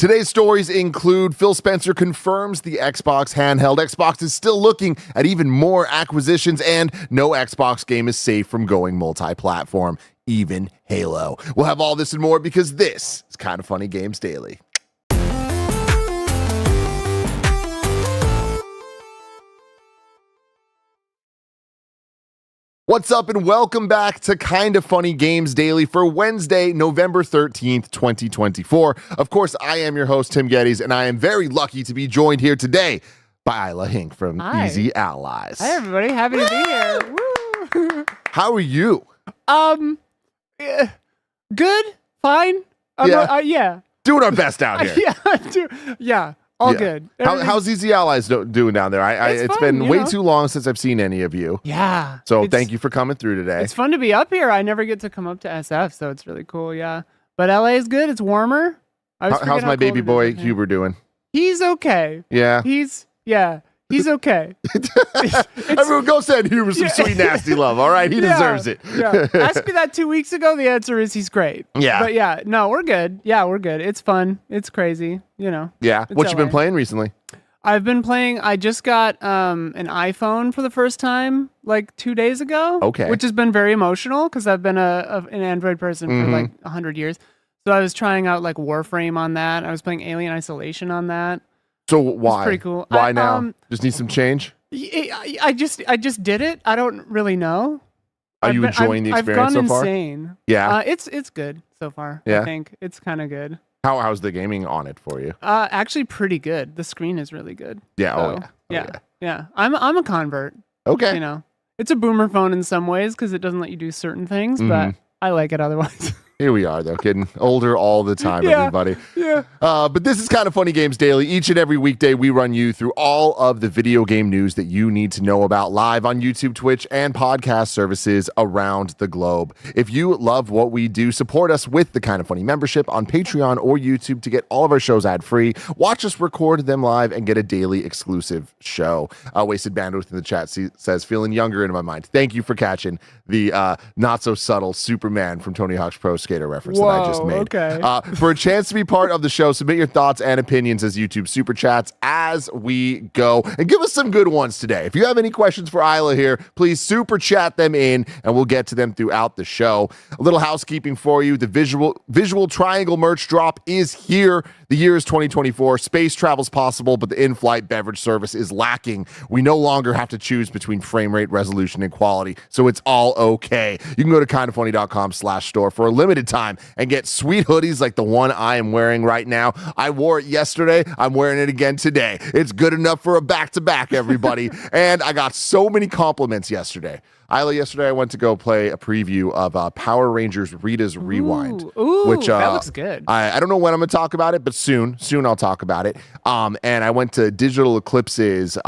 Today's stories include Phil Spencer confirms the Xbox handheld. Xbox is still looking at even more acquisitions, and no Xbox game is safe from going multi-platform, even Halo. We'll have all this and more because this is Kind of Funny Games Daily. What's up and welcome back to Kind of Funny Games Daily for Wednesday, November 13th, 2024. Of course, I am your host, Tim Geddes, and I am very lucky to be joined here today by Isla Hink from Easy Allies. Hi, everybody. Happy to be here. Woo! How are you? Good. Fine. Yeah. Doing our best out here. Yeah. All good. How's Easy Allies doing down there? It's been way too long since I've seen any of you. Yeah. So thank you for coming through today. It's fun to be up here. I never get to come up to SF, so it's really cool. Yeah. But LA is good. It's warmer. How's my baby boy Huber doing? He's okay. Yeah. He's okay. Everyone go send Huber some sweet, nasty love, all right? He deserves it. Yeah. Asked me that 2 weeks ago. The answer is he's great. Yeah. But yeah, no, we're good. Yeah, we're good. It's fun. It's crazy, Yeah. What you been playing recently? I've been playing, I just got an iPhone for the first time like 2 days ago. Okay. Which has been very emotional because I've been an Android person for like 100 years. So I was trying out like Warframe on that. I was playing Alien Isolation on that. So why? It's pretty cool. Why now? Just need some change? I just did it. I don't really know. Are you enjoying the experience so far? I've gone insane. Yeah. It's good so far. Yeah. I think it's kind of good. How's the gaming on it for you? Actually pretty good. The screen is really good. Yeah. So, yeah. I'm a convert. Okay. It's a boomer phone in some ways because it doesn't let you do certain things, but I like it otherwise. Here we are, though, getting older all the time, everybody. Yeah. But this is Kind of Funny Games Daily. Each and every weekday, we run you through all of the video game news that you need to know about live on YouTube, Twitch, and podcast services around the globe. If you love what we do, support us with the Kind of Funny membership on Patreon or YouTube to get all of our shows ad-free. Watch us record them live and get a daily exclusive show. Wasted Bandwidth in the chat says, feeling younger in my mind. Thank you for catching the not-so-subtle Superman from Tony Hawk's Pro Skater reference that I just made. Okay. For a chance to be part of the show, submit your thoughts and opinions as YouTube Super Chats as we go. And give us some good ones today. If you have any questions for Isla here, please Super Chat them in and we'll get to them throughout the show. A little housekeeping for you. The visual triangle merch drop is here. The year is 2024. Space travel's possible, but the in-flight beverage service is lacking. We no longer have to choose between frame rate, resolution, and quality, so it's all okay. You can go to kindoffunny.com/store for a limited time and get sweet hoodies like the one I am wearing right now. I wore it yesterday. I'm wearing it again today. It's good enough for a back-to-back, everybody. And I got so many compliments yesterday. Yesterday I went to go play a preview of Power Rangers Rita's Rewind. Which that looks good. I don't know when I'm going to talk about it, but soon I'll talk about it. And I went to Digital Eclipse's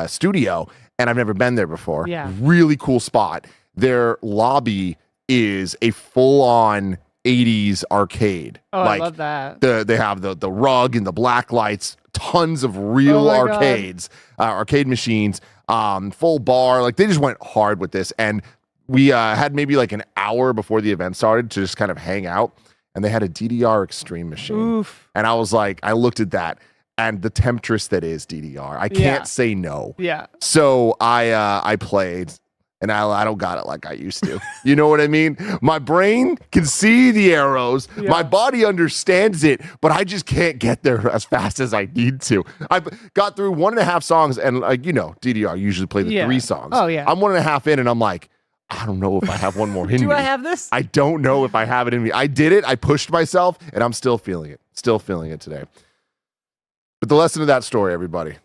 studio, and I've never been there before. Yeah. Really cool spot. Their lobby is a full-on 80s arcade. Oh, I love that. They have the rug and the black lights, tons of real arcades, arcade machines, full bar. Like, they just went hard with this. And we had maybe like an hour before the event started to just kind of hang out. And they had a DDR Extreme machine. Oof. And I was like, I looked at that and the temptress that is DDR. I can't say no. Yeah. So I played. And I don't got it like I used to. You know what I mean? My brain can see the arrows. Yeah. My body understands it, but I just can't get there as fast as I need to. I got through 1.5 songs, and DDR usually play the 3 songs. Oh, yeah. I'm 1.5 in, and I'm like, I don't know if I have one more in me. Do I have this? I don't know if I have it in me. I did it. I pushed myself, and I'm still feeling it. Still feeling it today. But the lesson of that story, everybody,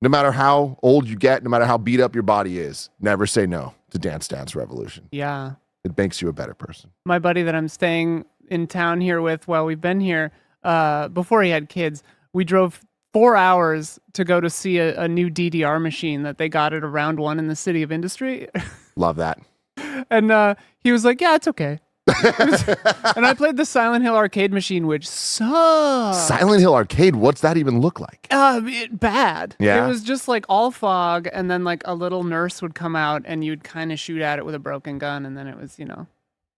no matter how old you get, no matter how beat up your body is, never say no to Dance Dance Revolution. Yeah. It makes you a better person. My buddy that I'm staying in town here with while we've been here, before he had kids, we drove 4 hours to go to see a new DDR machine that they got at a Round 1 in the City of Industry. Love that. And he was like, yeah, it's okay. And I played the Silent Hill arcade machine, which sucks. Silent Hill arcade? What's that even look like? Bad. Yeah. It was just like all fog, and then like a little nurse would come out, and you'd kind of shoot at it with a broken gun, and then it was,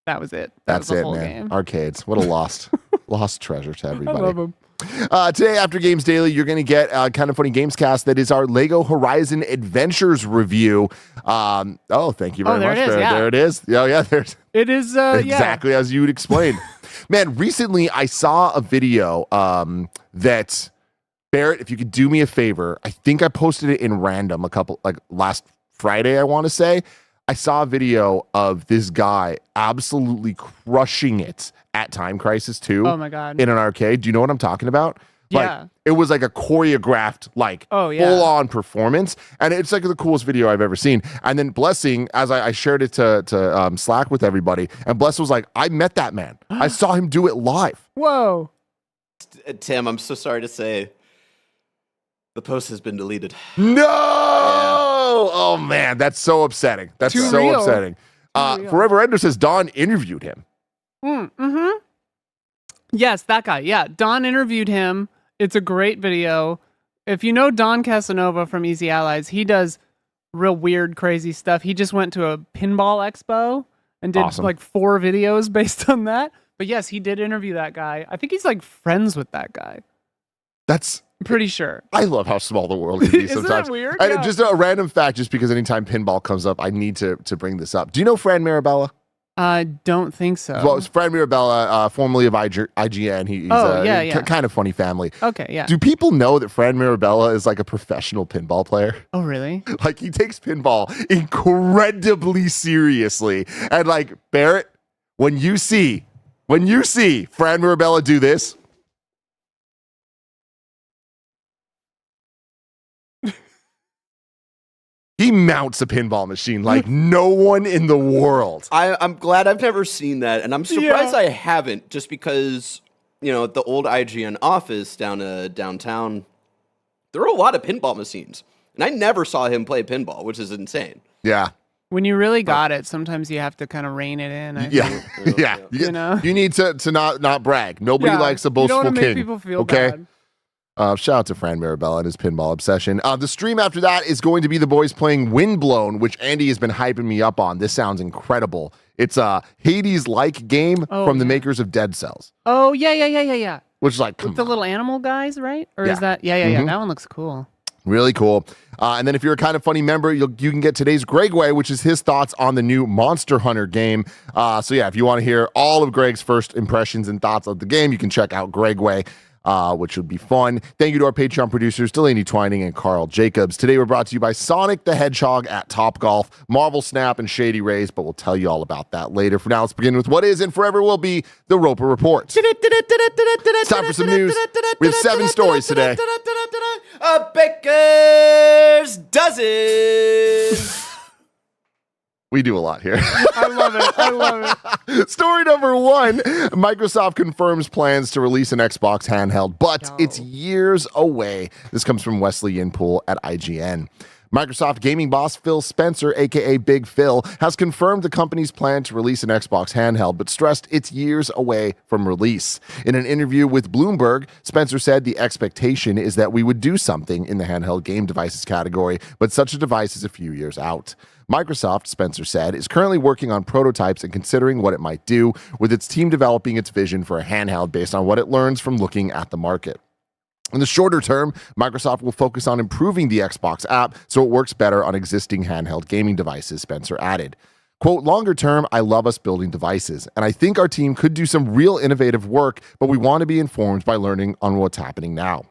that was it. That's was the it, whole man. game. Arcades. What a lost treasure to everybody. I love them. Today, after Games Daily, you're going to get Kind of Funny Gamescast. That is our Lego Horizon Adventures review. Thank you very much. There it is. Oh, yeah, it is exactly as you would explain. Man, recently I saw a video that, Barrett, if you could do me a favor, I think I posted it in random last Friday, I want to say. I saw a video of this guy absolutely crushing it at Time Crisis 2. Oh my God. In an arcade. Do you know what I'm talking about? Yeah. It was like a choreographed, full-on performance. And it's like the coolest video I've ever seen. And then Blessing, as I shared it to Slack with everybody, and Bless was like, I met that man. I saw him do it live. Whoa. Tim, I'm so sorry to say, the post has been deleted. No! Yeah. Oh, man. That's so upsetting. That's Too so real. upsetting. Forever Ender says Don interviewed him. Mm-hmm. Yes, that guy. Yeah, Don interviewed him. It's a great video. If you know Don Casanova from Easy Allies, he does real weird, crazy stuff. He just went to a pinball expo and did Awesome. 4 videos based on that. But yes, he did interview that guy. I think he's friends with that guy. I'm pretty sure. I love how small the world can be Isn't sometimes. that weird? And Yeah. just a random fact, just because anytime pinball comes up, I need to bring this up. Do you know Fran Mirabella? I don't think so. Well, it's Fran Mirabella, formerly of IGN. He's kind of funny family. Okay, yeah. Do people know that Fran Mirabella is like a professional pinball player? Oh, really? Like, he takes pinball incredibly seriously. And Barrett, when you see Fran Mirabella do this, he mounts a pinball machine like no one in the world. I'm glad I've never seen that, and I'm surprised I haven't, just because, at the old IGN office downtown, there were a lot of pinball machines, and I never saw him play pinball, which is insane. Yeah. When you really got it, sometimes you have to kind of rein it in. I think. Yeah. You need to not brag. Nobody likes a you don't boastful wanna king. make people feel okay. bad. Shout out to Fran Mirabella and his pinball obsession. The stream after that is going to be the boys playing Windblown, which Andy has been hyping me up on. This sounds incredible. It's a Hades-like game from the makers of Dead Cells. Oh, yeah. Which is come With the on. little animal guys, right? Or Yeah. is that? Yeah. That one looks cool. Really cool. And then if you're a Kind of Funny member, you can get today's Gregway, which is his thoughts on the new Monster Hunter game. If you want to hear all of Greg's first impressions and thoughts of the game, you can check out Gregway, which would be fun. Thank you to our Patreon producers, Delaney Twining and Carl Jacobs. Today we're brought to you by Sonic the Hedgehog at Topgolf, Marvel Snap, and Shady Rays, but we'll tell you all about that later. For now, let's begin with what is and forever will be the Roper Report. It's time for some news. We have 7 stories today. A baker's dozen. We do a lot here. I love it. Story number 1, Microsoft confirms plans to release an Xbox handheld, but it's years away. This comes from Wesley Yinpool at IGN. Microsoft gaming boss Phil Spencer, aka Big Phil, has confirmed the company's plan to release an Xbox handheld, but stressed it's years away from release. In an interview with Bloomberg, Spencer said the expectation is that we would do something in the handheld game devices category, but such a device is a few years out. Microsoft, Spencer said, is currently working on prototypes and considering what it might do, with its team developing its vision for a handheld based on what it learns from looking at the market. In the shorter term, Microsoft will focus on improving the Xbox app so it works better on existing handheld gaming devices, Spencer added. Quote, longer term, I love us building devices, and I think our team could do some real innovative work, but we want to be informed by learning on what's happening now.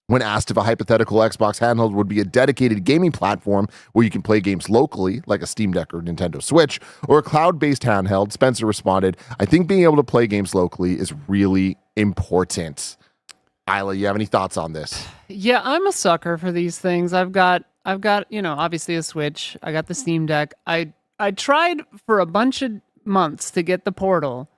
When asked if a hypothetical Xbox handheld would be a dedicated gaming platform where you can play games locally, like a Steam Deck or Nintendo Switch, or a cloud-based handheld, Spencer responded, I think being able to play games locally is really important. Isla, you have any thoughts on this? Yeah, I'm a sucker for these things. I've got, obviously a Switch. I got the Steam Deck. I tried for a bunch of months to get the Portal,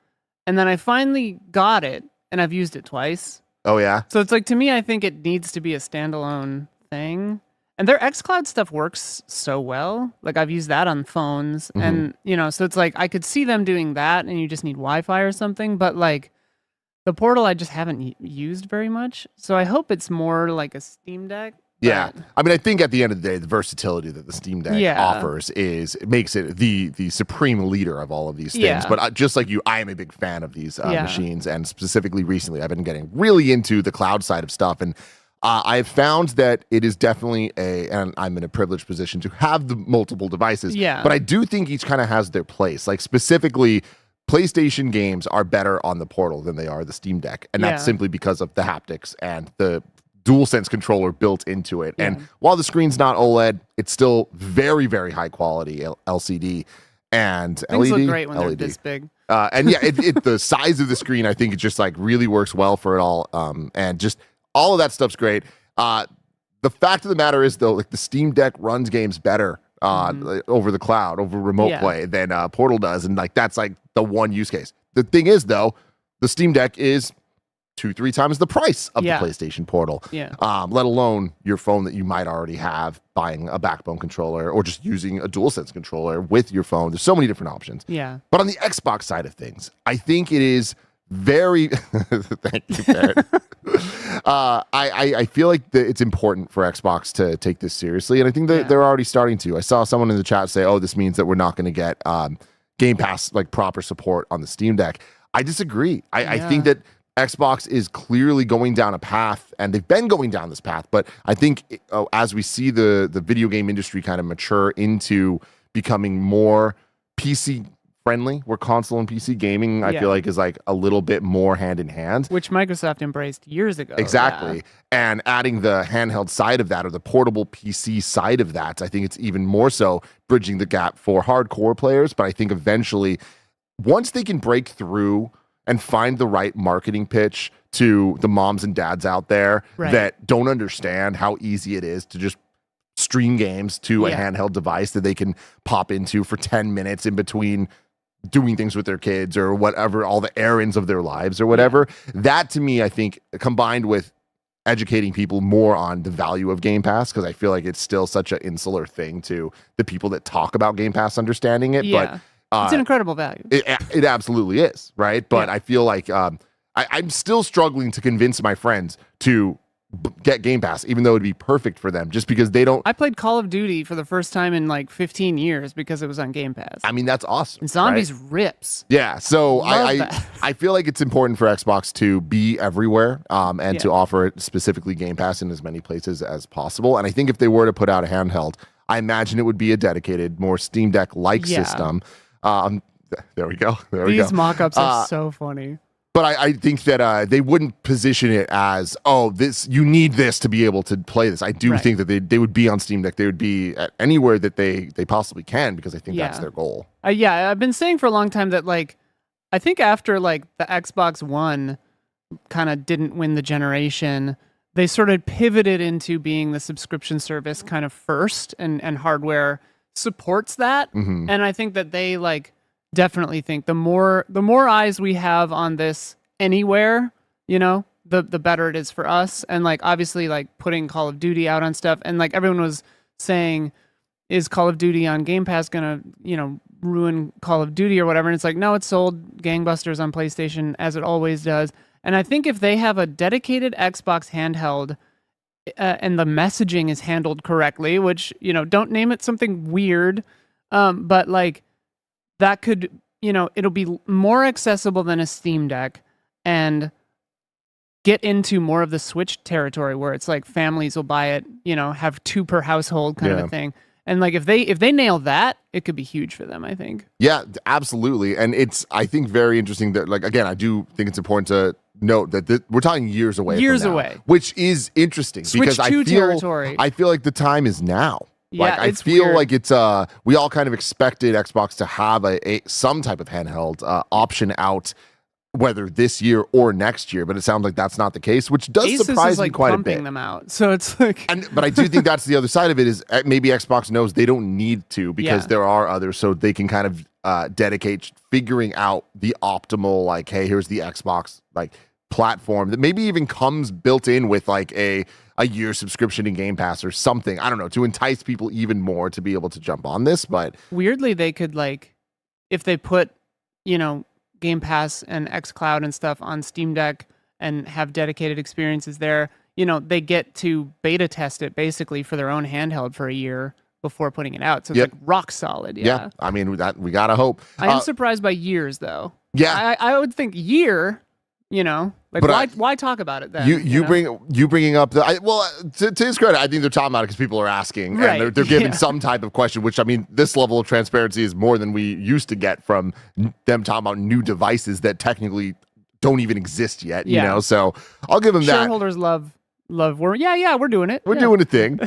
and then I finally got it, and I've used it twice. Oh, yeah? So it's I think it needs to be a standalone thing. And their xCloud stuff works so well. I've used that on phones, and, so it's I could see them doing that, and you just need Wi-Fi or something, but the Portal I just haven't used very much, so I hope it's more like a Steam Deck. Yeah. but- I mean, I think at the end of the day, the versatility that the Steam Deck offers it makes it the supreme leader of all of these things. Yeah. But just like you, I am a big fan of these machines. And specifically recently, I've been getting really into the cloud side of stuff. And I've found that it is definitely and I'm in a privileged position to have the multiple devices. Yeah. But I do think each kind of has their place. Like specifically, PlayStation games are better on the Portal than they are the Steam Deck. And that's simply because of the haptics and the DualSense controller built into it. And while the screen's not OLED, it's still very, very high quality LCD and Things LED. look great when they're LED. this big. And yeah, the size of the screen, I think it just like really works well for it all. And just all of that stuff's great. The fact of the matter is though, like the Steam Deck runs games better over the cloud, over remote play than Portal does. And like, that's like the one use case. The thing is though, the Steam Deck is 2-3 times the price of the PlayStation Portal. Let alone your phone that you might already have, buying a Backbone controller or just using a DualSense controller with your phone. There's so many different options. Yeah. But on the Xbox side of things, I think it is very thank you, Barrett. I feel like it's important for Xbox to take this seriously, and I think that they're already starting to. I saw someone in the chat say, "Oh, this means that we're not going to get Game Pass like proper support on the Steam Deck." I disagree. I think that Xbox is clearly going down a path, and they've been going down this path. But I think as we see the video game industry kind of mature into becoming more PC friendly, where console and PC gaming, I feel like, is like a little bit more hand in hand. Which Microsoft embraced years ago. Exactly. And adding the handheld side of that, or the portable PC side of that, I think it's even more so bridging the gap for hardcore players. But I think eventually, once they can break through and find the right marketing pitch to the moms and dads out there that don't understand how easy it is to just stream games to a handheld device that they can pop into for 10 minutes in between doing things with their kids or whatever, all the errands of their lives or whatever. That to me, I think, combined with educating people more on the value of Game Pass, because I feel like it's still such an insular thing to the people that talk about Game Pass understanding it. But it's an incredible value. It absolutely is, right? But I feel like I'm still struggling to convince my friends to get Game Pass, even though it'd be perfect for them, just because they don't. I played Call of Duty for the first time in like 15 years because it was on Game Pass. I mean, that's awesome. And Zombies rips. Yeah, so Love I feel like it's important for Xbox to be everywhere and to offer it specifically Game Pass in as many places as possible. And I think if they were to put out a handheld, I imagine it would be a dedicated, more Steam Deck-like system. There we go. These mock-ups are so funny. But I think that they wouldn't position it as, you need this to be able to play this. I do think that they would be on Steam Deck. They would be at anywhere that they possibly can, because I think that's their goal. I've been saying for a long time that, like, I think after, like, the Xbox One kind of didn't win the generation, they sort of pivoted into being the subscription service kind of first, and hardware supports that. And I think that they, like, definitely think the more eyes we have on this anywhere, the better it is for us. And like, obviously, like putting Call of Duty out on stuff, and like everyone was saying, is Call of Duty on Game Pass gonna ruin Call of Duty or whatever? And it's like, no, it's sold gangbusters on PlayStation, as it always does. And I think if they have a dedicated Xbox handheld and the messaging is handled correctly, which, don't name it something weird, but like, that could, it'll be more accessible than a Steam Deck, and get into more of the Switch territory where it's like families will buy it, have 2 per household kind of a thing. And like, if they nail that, it could be huge for them, I think. Yeah, absolutely. And it's, I think, very interesting that, like, again, I do think it's important to note that we're talking years away. Which is interesting. Switch because territory. I feel like the time is now. Yeah, I feel like it's we all kind of expected Xbox to have some type of handheld option out, whether this year or next year, but it sounds like that's not the case, which does Asus surprise is, like, me quite a pumping bit. them out, so it's like, But I do think that's the other side of it, is maybe Xbox knows they don't need to, because there are others, so they can kind of dedicate figuring out the optimal, like, hey, here's the Xbox like platform that maybe even comes built in with like a year subscription in Game Pass or something, I don't know, to entice people even more to be able to jump on this. But weirdly, they could, like, if they put, Game Pass and xCloud and stuff on Steam Deck and have dedicated experiences there, they get to beta test it basically for their own handheld for a year before putting it out. So it's like rock solid. Yeah. I mean, we gotta hope. I am surprised by years though. Yeah. I would think year, like why talk about it then? You bringing up to his credit, I think they're talking about it because people are asking, right. and they're giving some type of question, which, I mean, this level of transparency is more than we used to get from them talking about new devices that technically don't even exist yet, so I'll give them that. Shareholders love we're doing it. We're doing a thing.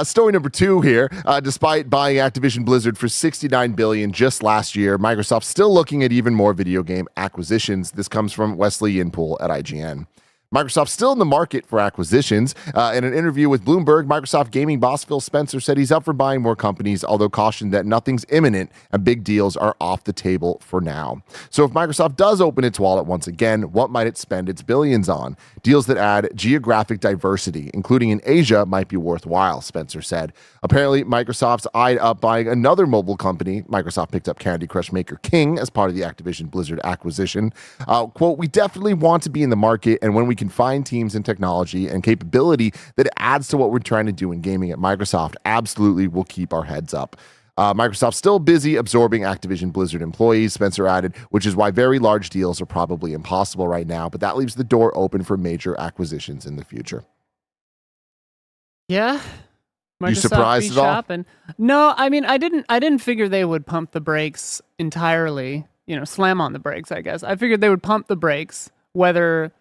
Story number 2 here. Despite buying Activision Blizzard for $69 billion just last year, Microsoft's still looking at even more video game acquisitions. This comes from Wesley Yinpool at IGN. Microsoft's still in the market for acquisitions. In an interview with Bloomberg, Microsoft gaming boss Phil Spencer said he's up for buying more companies, although cautioned that nothing's imminent and big deals are off the table for now. So if Microsoft does open its wallet once again, what might it spend its billions on? Deals that add geographic diversity, including in Asia, might be worthwhile, Spencer said. Apparently, Microsoft's eyed up buying another mobile company. Microsoft picked up Candy Crush maker King as part of the Activision Blizzard acquisition. Quote, we definitely want to be in the market, and when we can find teams and technology and capability that adds to what we're trying to do in gaming at Microsoft, absolutely we'll keep our heads up. Microsoft's still busy absorbing Activision Blizzard employees, Spencer added, which is why very large deals are probably impossible right now, but that leaves the door open for major acquisitions in the future. Yeah. Microsoft you surprised at all? No, I mean, I didn't figure they would pump the brakes entirely, slam on the brakes, I guess. I figured they would pump the brakes, whether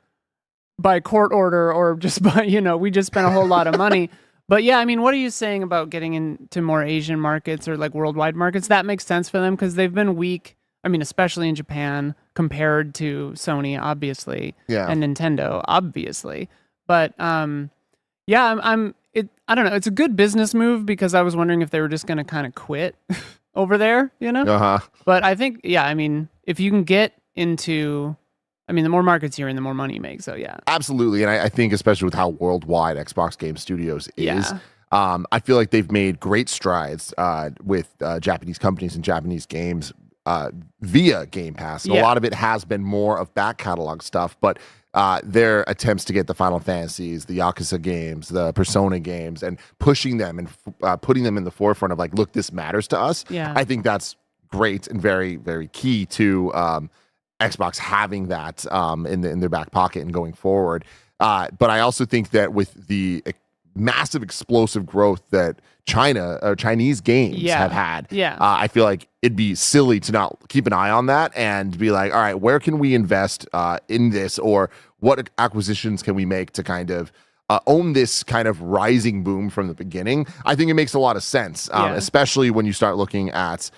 by court order or just by, we just spent a whole lot of money. But yeah, I mean, what are you saying about getting into more Asian markets or like worldwide markets? That makes sense for them because they've been weak. I mean, especially in Japan compared to Sony, obviously, and Nintendo, obviously. But I don't know. It's a good business move because I was wondering if they were just going to kind of quit over there, But I think, I mean, if you can get into, the more markets you're in, the more money you make. So yeah, absolutely. And I think especially with how worldwide Xbox Game Studios is, I feel like they've made great strides with Japanese companies and Japanese games via Game Pass. And a lot of it has been more of back catalog stuff, but their attempts to get the Final Fantasies, the Yakuza games, the Persona games, and pushing them and putting them in the forefront of like, look, this matters to us. Yeah. I think that's great and very, very key to Xbox having that in their back pocket and going forward. But I also think that with the massive explosive growth that Chinese games have had, I feel like it'd be silly to not keep an eye on that and be like, all right, where can we invest in this, or what acquisitions can we make to kind of own this kind of rising boom from the beginning? I think it makes a lot of sense, especially when you start looking at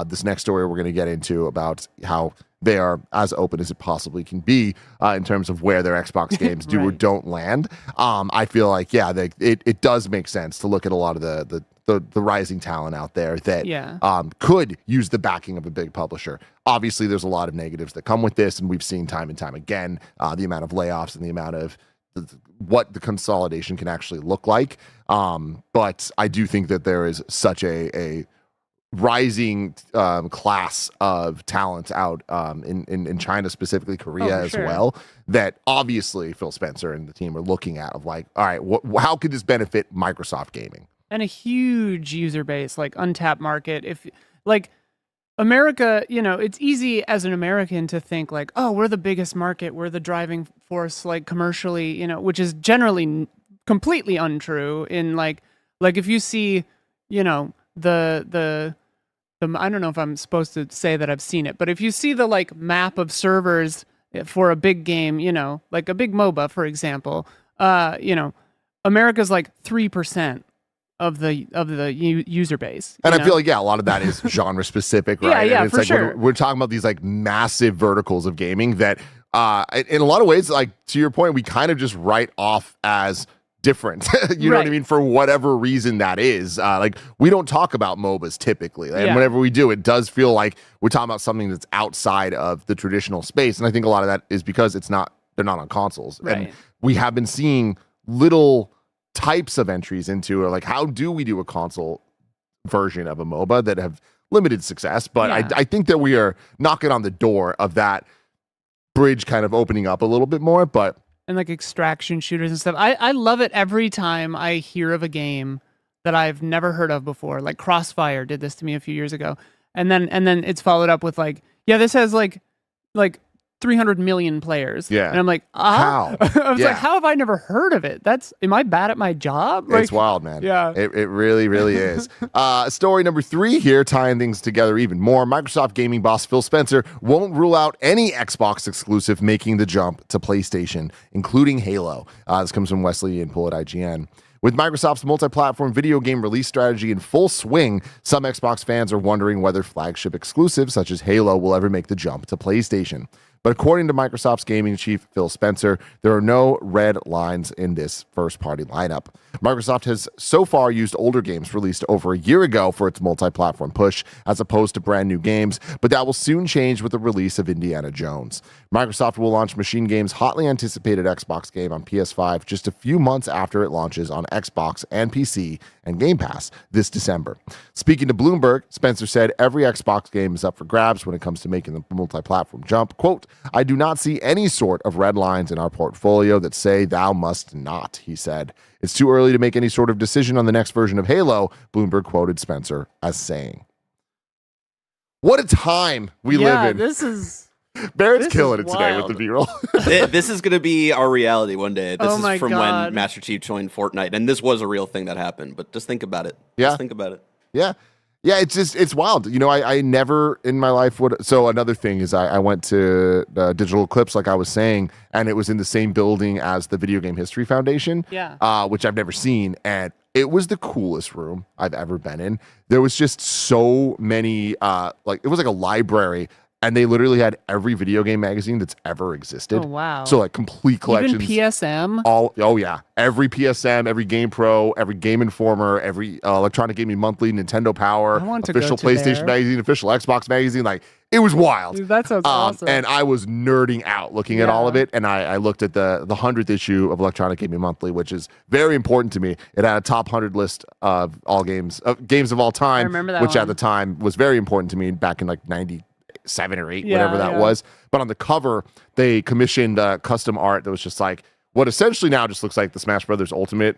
this next story we're going to get into about how they are as open as it possibly can be in terms of where their Xbox games do or don't land. I feel like, it does make sense to look at a lot of the rising talent out there that could use the backing of a big publisher. Obviously, there's a lot of negatives that come with this, and we've seen time and time again the amount of layoffs and the amount of what the consolidation can actually look like. But I do think that there is such a rising class of talent out in China, specifically Korea as well, that obviously Phil Spencer and the team are looking at of like, all right, how could this benefit Microsoft gaming? And a huge user base, like untapped market. If like America, it's easy as an American to think like, oh, we're the biggest market, we're the driving force, like commercially, which is generally completely untrue. In like if you see, the I don't know if I'm supposed to say that I've seen it, but if you see the like map of servers for a big game, like a big MOBA, for example, America's like 3% of the user base. And I feel like, a lot of that is genre specific, right? Yeah, and it's for like sure. We're talking about these like massive verticals of gaming that in a lot of ways, like to your point, we kind of just write off as different. You know what I mean? For whatever reason that is. Like we don't talk about MOBAs typically. And whenever we do, it does feel like we're talking about something that's outside of the traditional space. And I think a lot of that is because they're not on consoles. Right. And we have been seeing little types of entries into, or like, how do we do a console version of a MOBA that have limited success? But I think that we are knocking on the door of that bridge kind of opening up a little bit more. But and like extraction shooters and stuff. I love it every time I hear of a game that I've never heard of before. Like Crossfire did this to me a few years ago. And then it's followed up with like, yeah, this has like 300 million players. Yeah. And I'm like, How? I was like, how have I never heard of it? Am I bad at my job? Like, it's wild, man. Yeah. It really, really is. Story number 3 here, tying things together even more. Microsoft gaming boss Phil Spencer won't rule out any Xbox exclusive making the jump to PlayStation, including Halo. This comes from Wesley Inpool at IGN. With Microsoft's multi-platform video game release strategy in full swing, some Xbox fans are wondering whether flagship exclusives such as Halo will ever make the jump to PlayStation. But according to Microsoft's gaming chief, Phil Spencer, there are no red lines in this first-party lineup. Microsoft has so far used older games released over a year ago for its multi-platform push, as opposed to brand new games, but that will soon change with the release of Indiana Jones. Microsoft will launch Machine Games' hotly anticipated Xbox game on PS5 just a few months after it launches on Xbox and PC and Game Pass this December. Speaking to Bloomberg, Spencer said every Xbox game is up for grabs when it comes to making the multi-platform jump. Quote, I do not see any sort of red lines in our portfolio that say thou must not, he said. It's too early to make any sort of decision on the next version of Halo, Bloomberg quoted Spencer as saying. What a time we live in. Barrett's killing it today with the B-roll. This is going to be our reality one day. This is from God. when Master Chief joined Fortnite, and this was a real thing that happened. But just think about it. Yeah. Just think about it. Yeah. Yeah, it's wild. You know, I never in my life would. So another thing is I went to Digital Eclipse, like I was saying, and it was in the same building as the Video Game History Foundation, which I've never seen. And it was the coolest room I've ever been in. There was just so many, it was like a library. And they literally had every video game magazine that's ever existed. Oh, wow. So like complete collections. Even PSM? Oh yeah. Every PSM, every Game Pro, every Game Informer, every Electronic Gaming Monthly, Nintendo Power, official PlayStation magazine, official Xbox magazine. Like, it was wild. Dude, that sounds awesome. And I was nerding out looking at all of it. And I looked at the 100th issue of Electronic Gaming Monthly, which is very important to me. It had a top 100 list of all games of all time. I remember that which one. at the time was very important to me back in like 97 or 8, whatever that was. But on the cover, they commissioned custom art that was just like what essentially now just looks like the Smash Brothers Ultimate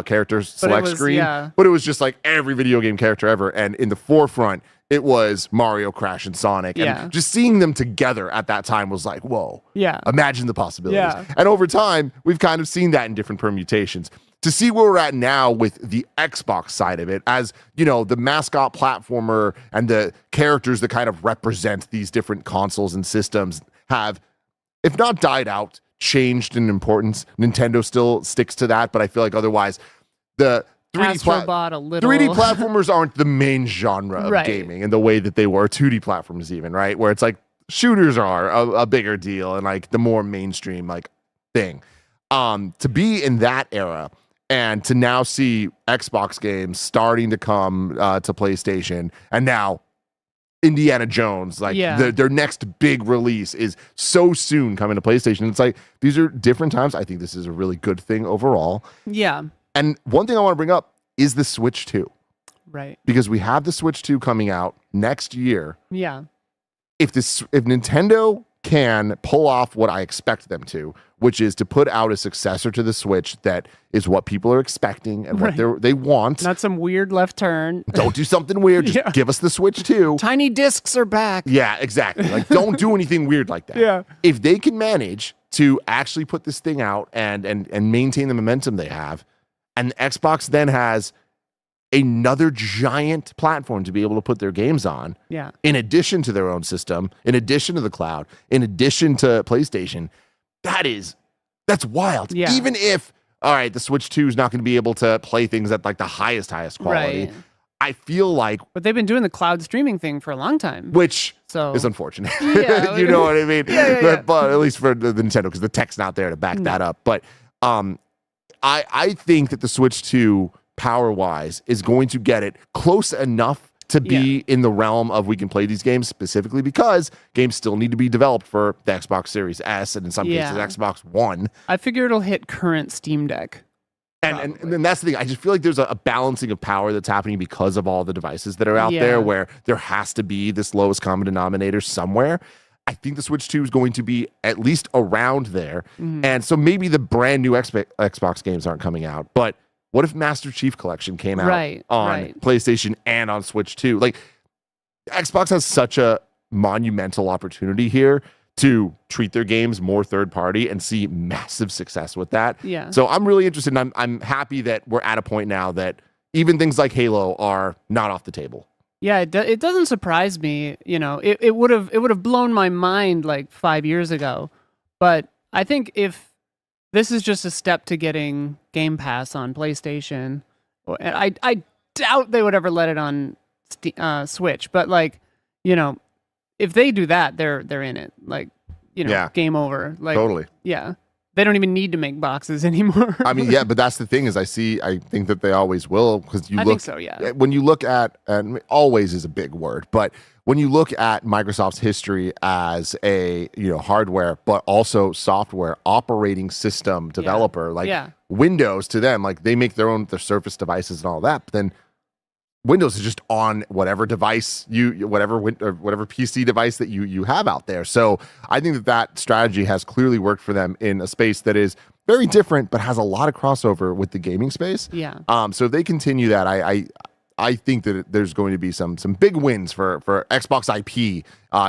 characters select screen. Yeah. But it was just like every video game character ever. And in the forefront, it was Mario, Crash, and Sonic. And just seeing them together at that time was like, whoa. Yeah. Imagine the possibilities. And over time, we've kind of seen that in different permutations. To see where we're at now with the Xbox side of it, as, you know, the mascot platformer and the characters that kind of represent these different consoles and systems have, if not died out, changed in importance. Nintendo still sticks to that, but I feel like otherwise the 3D platformers aren't the main genre of gaming in the way that they were 2D platforms even, right? Where it's like shooters are a bigger deal and like the more mainstream like thing. To be in that era and to now see Xbox games starting to come to PlayStation, and now Indiana Jones, like their next big release is so soon coming to PlayStation. It's like, these are different times. I think this is a really good thing overall. Yeah. And one thing I want to bring up is the Switch 2. Right. Because we have the Switch 2 coming out next year. Yeah. If Nintendo can pull off what I expect them to, which is to put out a successor to the Switch that is what people are expecting and what they want. Not some weird left turn. Don't do something weird. Just give us the Switch 2. Tiny discs are back. Yeah, exactly. Like, don't do anything weird like that. Yeah. If they can manage to actually put this thing out and maintain the momentum they have, and Xbox then has another giant platform to be able to put their games on, in addition to their own system, in addition to the cloud, in addition to PlayStation, that's wild. Yeah. Even if, all right, the Switch 2 is not going to be able to play things at like the highest quality, I feel like... But they've been doing the cloud streaming thing for a long time. Which is unfortunate. Yeah, you know what I mean? But at least for the Nintendo, because the tech's not there to back that up. But I think that the Switch 2, power-wise, is going to get it close enough to be in the realm of we can play these games, specifically because games still need to be developed for the Xbox Series S and in some cases Xbox One. I figure it'll hit current Steam Deck. And then that's the thing. I just feel like there's a balancing of power that's happening because of all the devices that are out there, where there has to be this lowest common denominator somewhere. I think the Switch 2 is going to be at least around there. And so maybe the brand new Xbox games aren't coming out, but what if Master Chief Collection came out on PlayStation and on Switch 2? Like, Xbox has such a monumental opportunity here to treat their games more third party and see massive success with that. Yeah. So I'm really interested, and I'm happy that we're at a point now that even things like Halo are not off the table. Yeah, it doesn't surprise me. You know, it would have blown my mind like 5 years ago. But I think if this is just a step to getting Game Pass on PlayStation, I doubt they would ever let it on Switch. But like, you know, if they do that, they're in it. Like, you know, game over. Like, totally. Yeah. They don't even need to make boxes anymore. I mean, yeah, but that's the thing is I think that they always will, because I think so, yeah. When you look at, and always is a big word, but when you look at Microsoft's history as a, you know, hardware, but also software operating system developer, Windows to them, like they make their Surface devices and all that, but then Windows is just on whatever device whatever PC device that you have out there. So I think that strategy has clearly worked for them in a space that is very different, but has a lot of crossover with the gaming space. Yeah. So if they continue that, I think that there's going to be some big wins for Xbox IP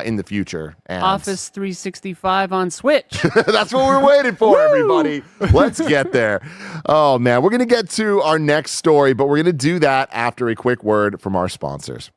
in the future. And Office 365 on Switch. That's what we're waiting for, everybody. Let's get there. Oh, man. We're going to get to our next story, but we're going to do that after a quick word from our sponsors.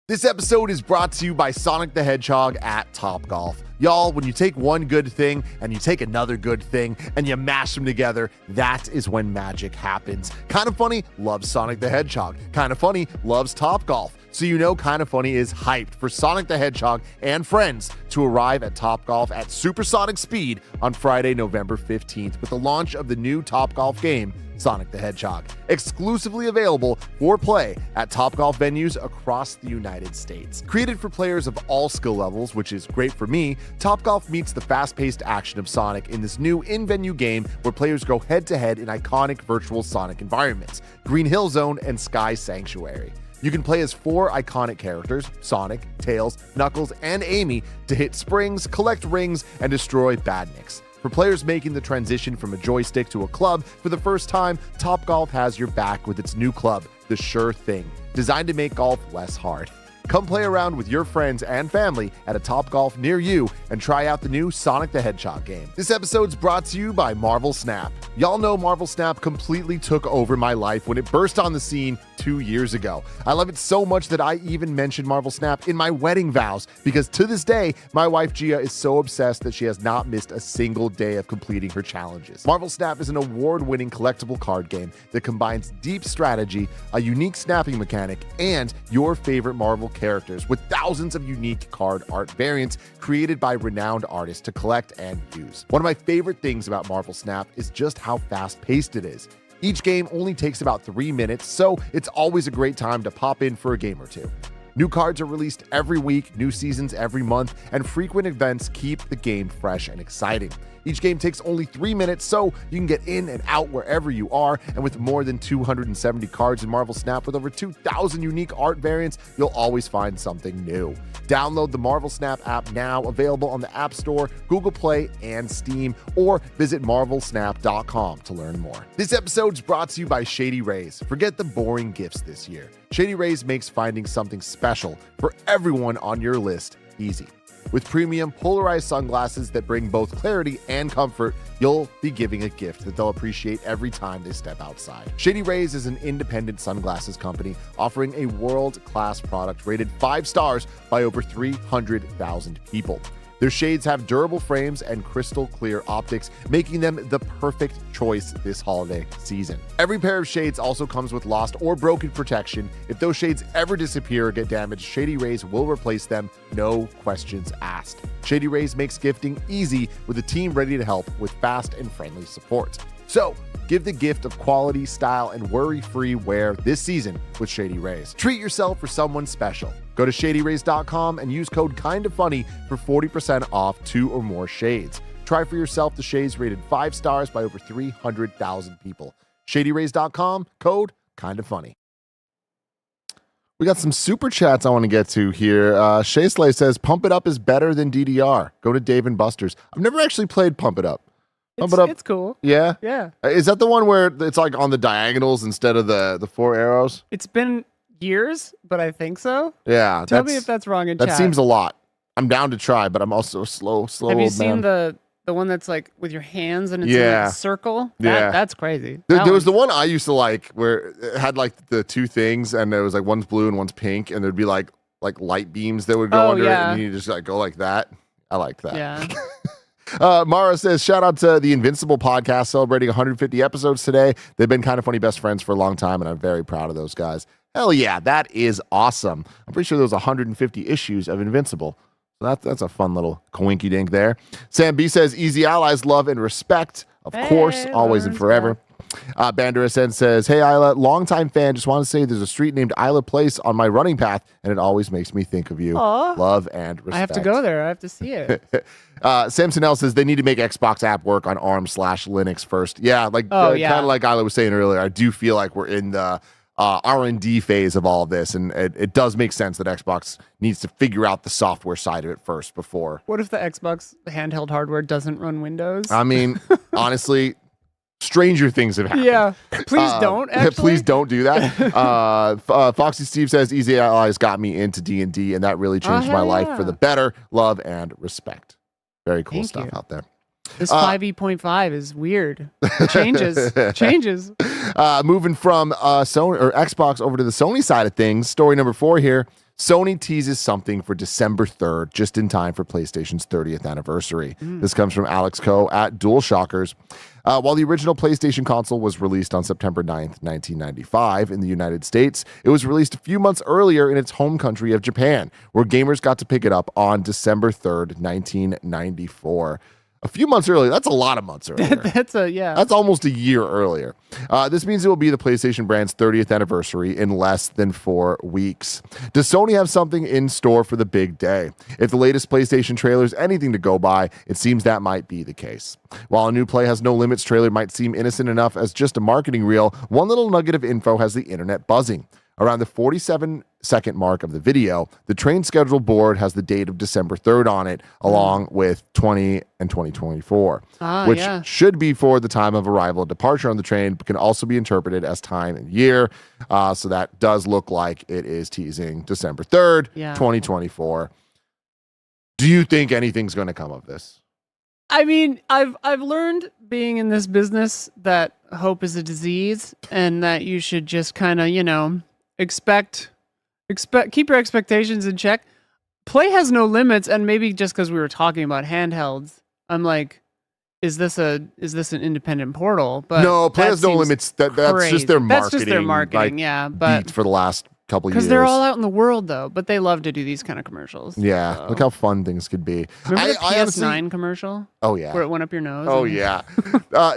This episode is brought to you by Sonic the Hedgehog at Topgolf. Y'all, when you take one good thing and you take another good thing and you mash them together, that is when magic happens. Kinda Funny loves Sonic the Hedgehog. Kinda Funny loves Topgolf. So you know Kinda Funny is hyped for Sonic the Hedgehog and friends to arrive at Topgolf at supersonic speed on Friday, November 15th with the launch of the new Topgolf game, Sonic the Hedgehog, exclusively available for play at Topgolf venues across the United States. Created for players of all skill levels, which is great for me, Topgolf meets the fast-paced action of Sonic in this new in-venue game where players go head-to-head in iconic virtual Sonic environments, Green Hill Zone and Sky Sanctuary. You can play as 4 iconic characters, Sonic, Tails, Knuckles, and Amy, to hit springs, collect rings, and destroy badniks. For players making the transition from a joystick to a club for the first time, Topgolf has your back with its new club, The Sure Thing, designed to make golf less hard. Come play around with your friends and family at a Topgolf near you and try out the new Sonic the Hedgehog game. This episode's brought to you by Marvel Snap. Y'all know Marvel Snap completely took over my life when it burst on the scene 2 years ago. I love it so much that I even mentioned Marvel Snap in my wedding vows, because to this day, my wife Gia is so obsessed that she has not missed a single day of completing her challenges. Marvel Snap is an award-winning collectible card game that combines deep strategy, a unique snapping mechanic, and your favorite Marvel characters with thousands of unique card art variants created by renowned artists to collect and use. One of my favorite things about Marvel Snap is just how fast-paced it is. Each game only takes about 3 minutes, so it's always a great time to pop in for a game or two. New cards are released every week, new seasons every month, and frequent events keep the game fresh and exciting. Each game takes only 3 minutes, so you can get in and out wherever you are, and with more than 270 cards in Marvel Snap with over 2,000 unique art variants, you'll always find something new. Download the Marvel Snap app now, available on the App Store, Google Play, and Steam, or visit marvelsnap.com to learn more. This episode's brought to you by Shady Rays. Forget the boring gifts this year. Shady Rays makes finding something special for everyone on your list easy. With premium polarized sunglasses that bring both clarity and comfort, you'll be giving a gift that they'll appreciate every time they step outside. Shady Rays is an independent sunglasses company offering a world-class product rated 5 stars by over 300,000 people. Their shades have durable frames and crystal clear optics, making them the perfect choice this holiday season. Every pair of shades also comes with lost or broken protection. If those shades ever disappear or get damaged, Shady Rays will replace them, no questions asked. Shady Rays makes gifting easy with a team ready to help with fast and friendly support. So, give the gift of quality, style, and worry-free wear this season with Shady Rays. Treat yourself or someone special. Go to shadyrays.com and use code KINDAFUNNY for 40% off 2 or more shades. Try for yourself the shades rated 5 stars by over 300,000 people. shadyrays.com, code KINDAFUNNY. We got some super chats I want to get to here. Shay Slay says, Pump It Up is better than DDR. Go to Dave & Buster's. I've never actually played Pump It Up. It's cool. Yeah? Yeah. Is that the one where it's like on the diagonals instead of the 4 arrows? It's been years, but I think so. Yeah. Tell me if that's wrong in chat. That seems a lot. I'm down to try, but I'm also slow. Have you old seen man. the one that's like with your hands and it's in like a circle? That's crazy. There was the one I used to like where it had like the two things and there was like one's blue and one's pink and there'd be like light beams that would go under it and you just like go like that. I liked that. Yeah. Mara says, shout out to the Invincible podcast celebrating 150 episodes today. They've been kind of funny best friends for a long time, and I'm very proud of those guys. Hell yeah, that is awesome. I'm pretty sure there was 150 issues of Invincible. So that's a fun little coinky dink there. Sam B says, easy allies, love and respect. Of course, always and forever. Banderas says, hey, Isla, longtime fan. Just want to say there's a street named Isla Place on my running path, and it always makes me think of you. Aww. Love and respect. I have to go there. I have to see it. Samson L says they need to make Xbox app work on ARM/Linux first. Yeah, kind of like Isla was saying earlier. I do feel like we're in the R&D phase of all of this, and it does make sense that Xbox needs to figure out the software side of it first before. What if the Xbox handheld hardware doesn't run Windows? I mean, honestly, stranger things have happened. Yeah, please don't. Actually. Please don't do that. Foxy Steve says Easy Allies got me into D&D, and that really changed my life for the better. Love and respect. Very cool stuff out there. This 5e.5 is weird. Changes. Moving from Sony or Xbox over to the Sony side of things. Story number 4 here. Sony teases something for December 3rd, just in time for PlayStation's 30th anniversary. This comes from Alex Coe at DualShockers. While the original PlayStation console was released on September 9th, 1995 in the United States, it was released a few months earlier in its home country of Japan, where gamers got to pick it up on December 3rd, 1994. A few months earlier. That's a lot of months earlier. That's almost a year earlier. This means it will be the PlayStation brand's 30th anniversary in less than 4 weeks. Does Sony have something in store for the big day? If the latest PlayStation trailer is anything to go by, it seems that might be the case. While a new Play Has No Limits trailer might seem innocent enough as just a marketing reel, one little nugget of info has the internet buzzing. Around the 47-second mark of the video, the train schedule board has the date of December 3rd on it, along with 20 and 2024, which should be for the time of arrival and departure on the train, but can also be interpreted as time and year. So that does look like it is teasing December 3rd, 2024. Do you think anything's going to come of this? I mean, I've learned being in this business that hope is a disease and that you should just kind of, keep your expectations in check. Play Has No Limits, and maybe just because we were talking about handhelds, I'm like, is this an independent portal? But no, Play Has No Limits. That's just their marketing. That's just their marketing, but for the last couple years. Because they're all out in the world, though, but they love to do these kind of commercials. Yeah, look how fun things could be. Remember the PS9 commercial? Oh, yeah. Where it went up your nose? Oh, yeah.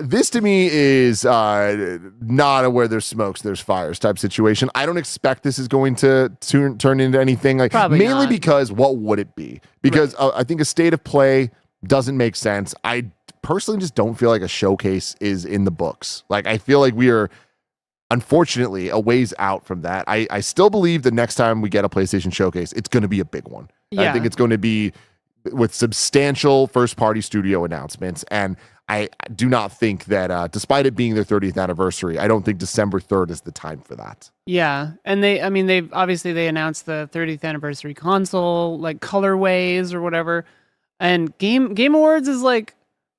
This, to me, is not a where there's smokes, there's fires type situation. I don't expect this is going to turn into anything. Mainly not. Because what would it be? Because I think a state of play doesn't make sense. I personally just don't feel like a showcase is in the books. I feel like we are, unfortunately, a ways out from that. I still believe the next time we get a PlayStation showcase, it's going to be a big one. I think it's going to be with substantial first-party studio announcements. And I do not think that, despite it being their 30th anniversary, I don't think December 3rd is the time for that. Yeah, and they announced the 30th anniversary console, colorways or whatever. And Game Awards is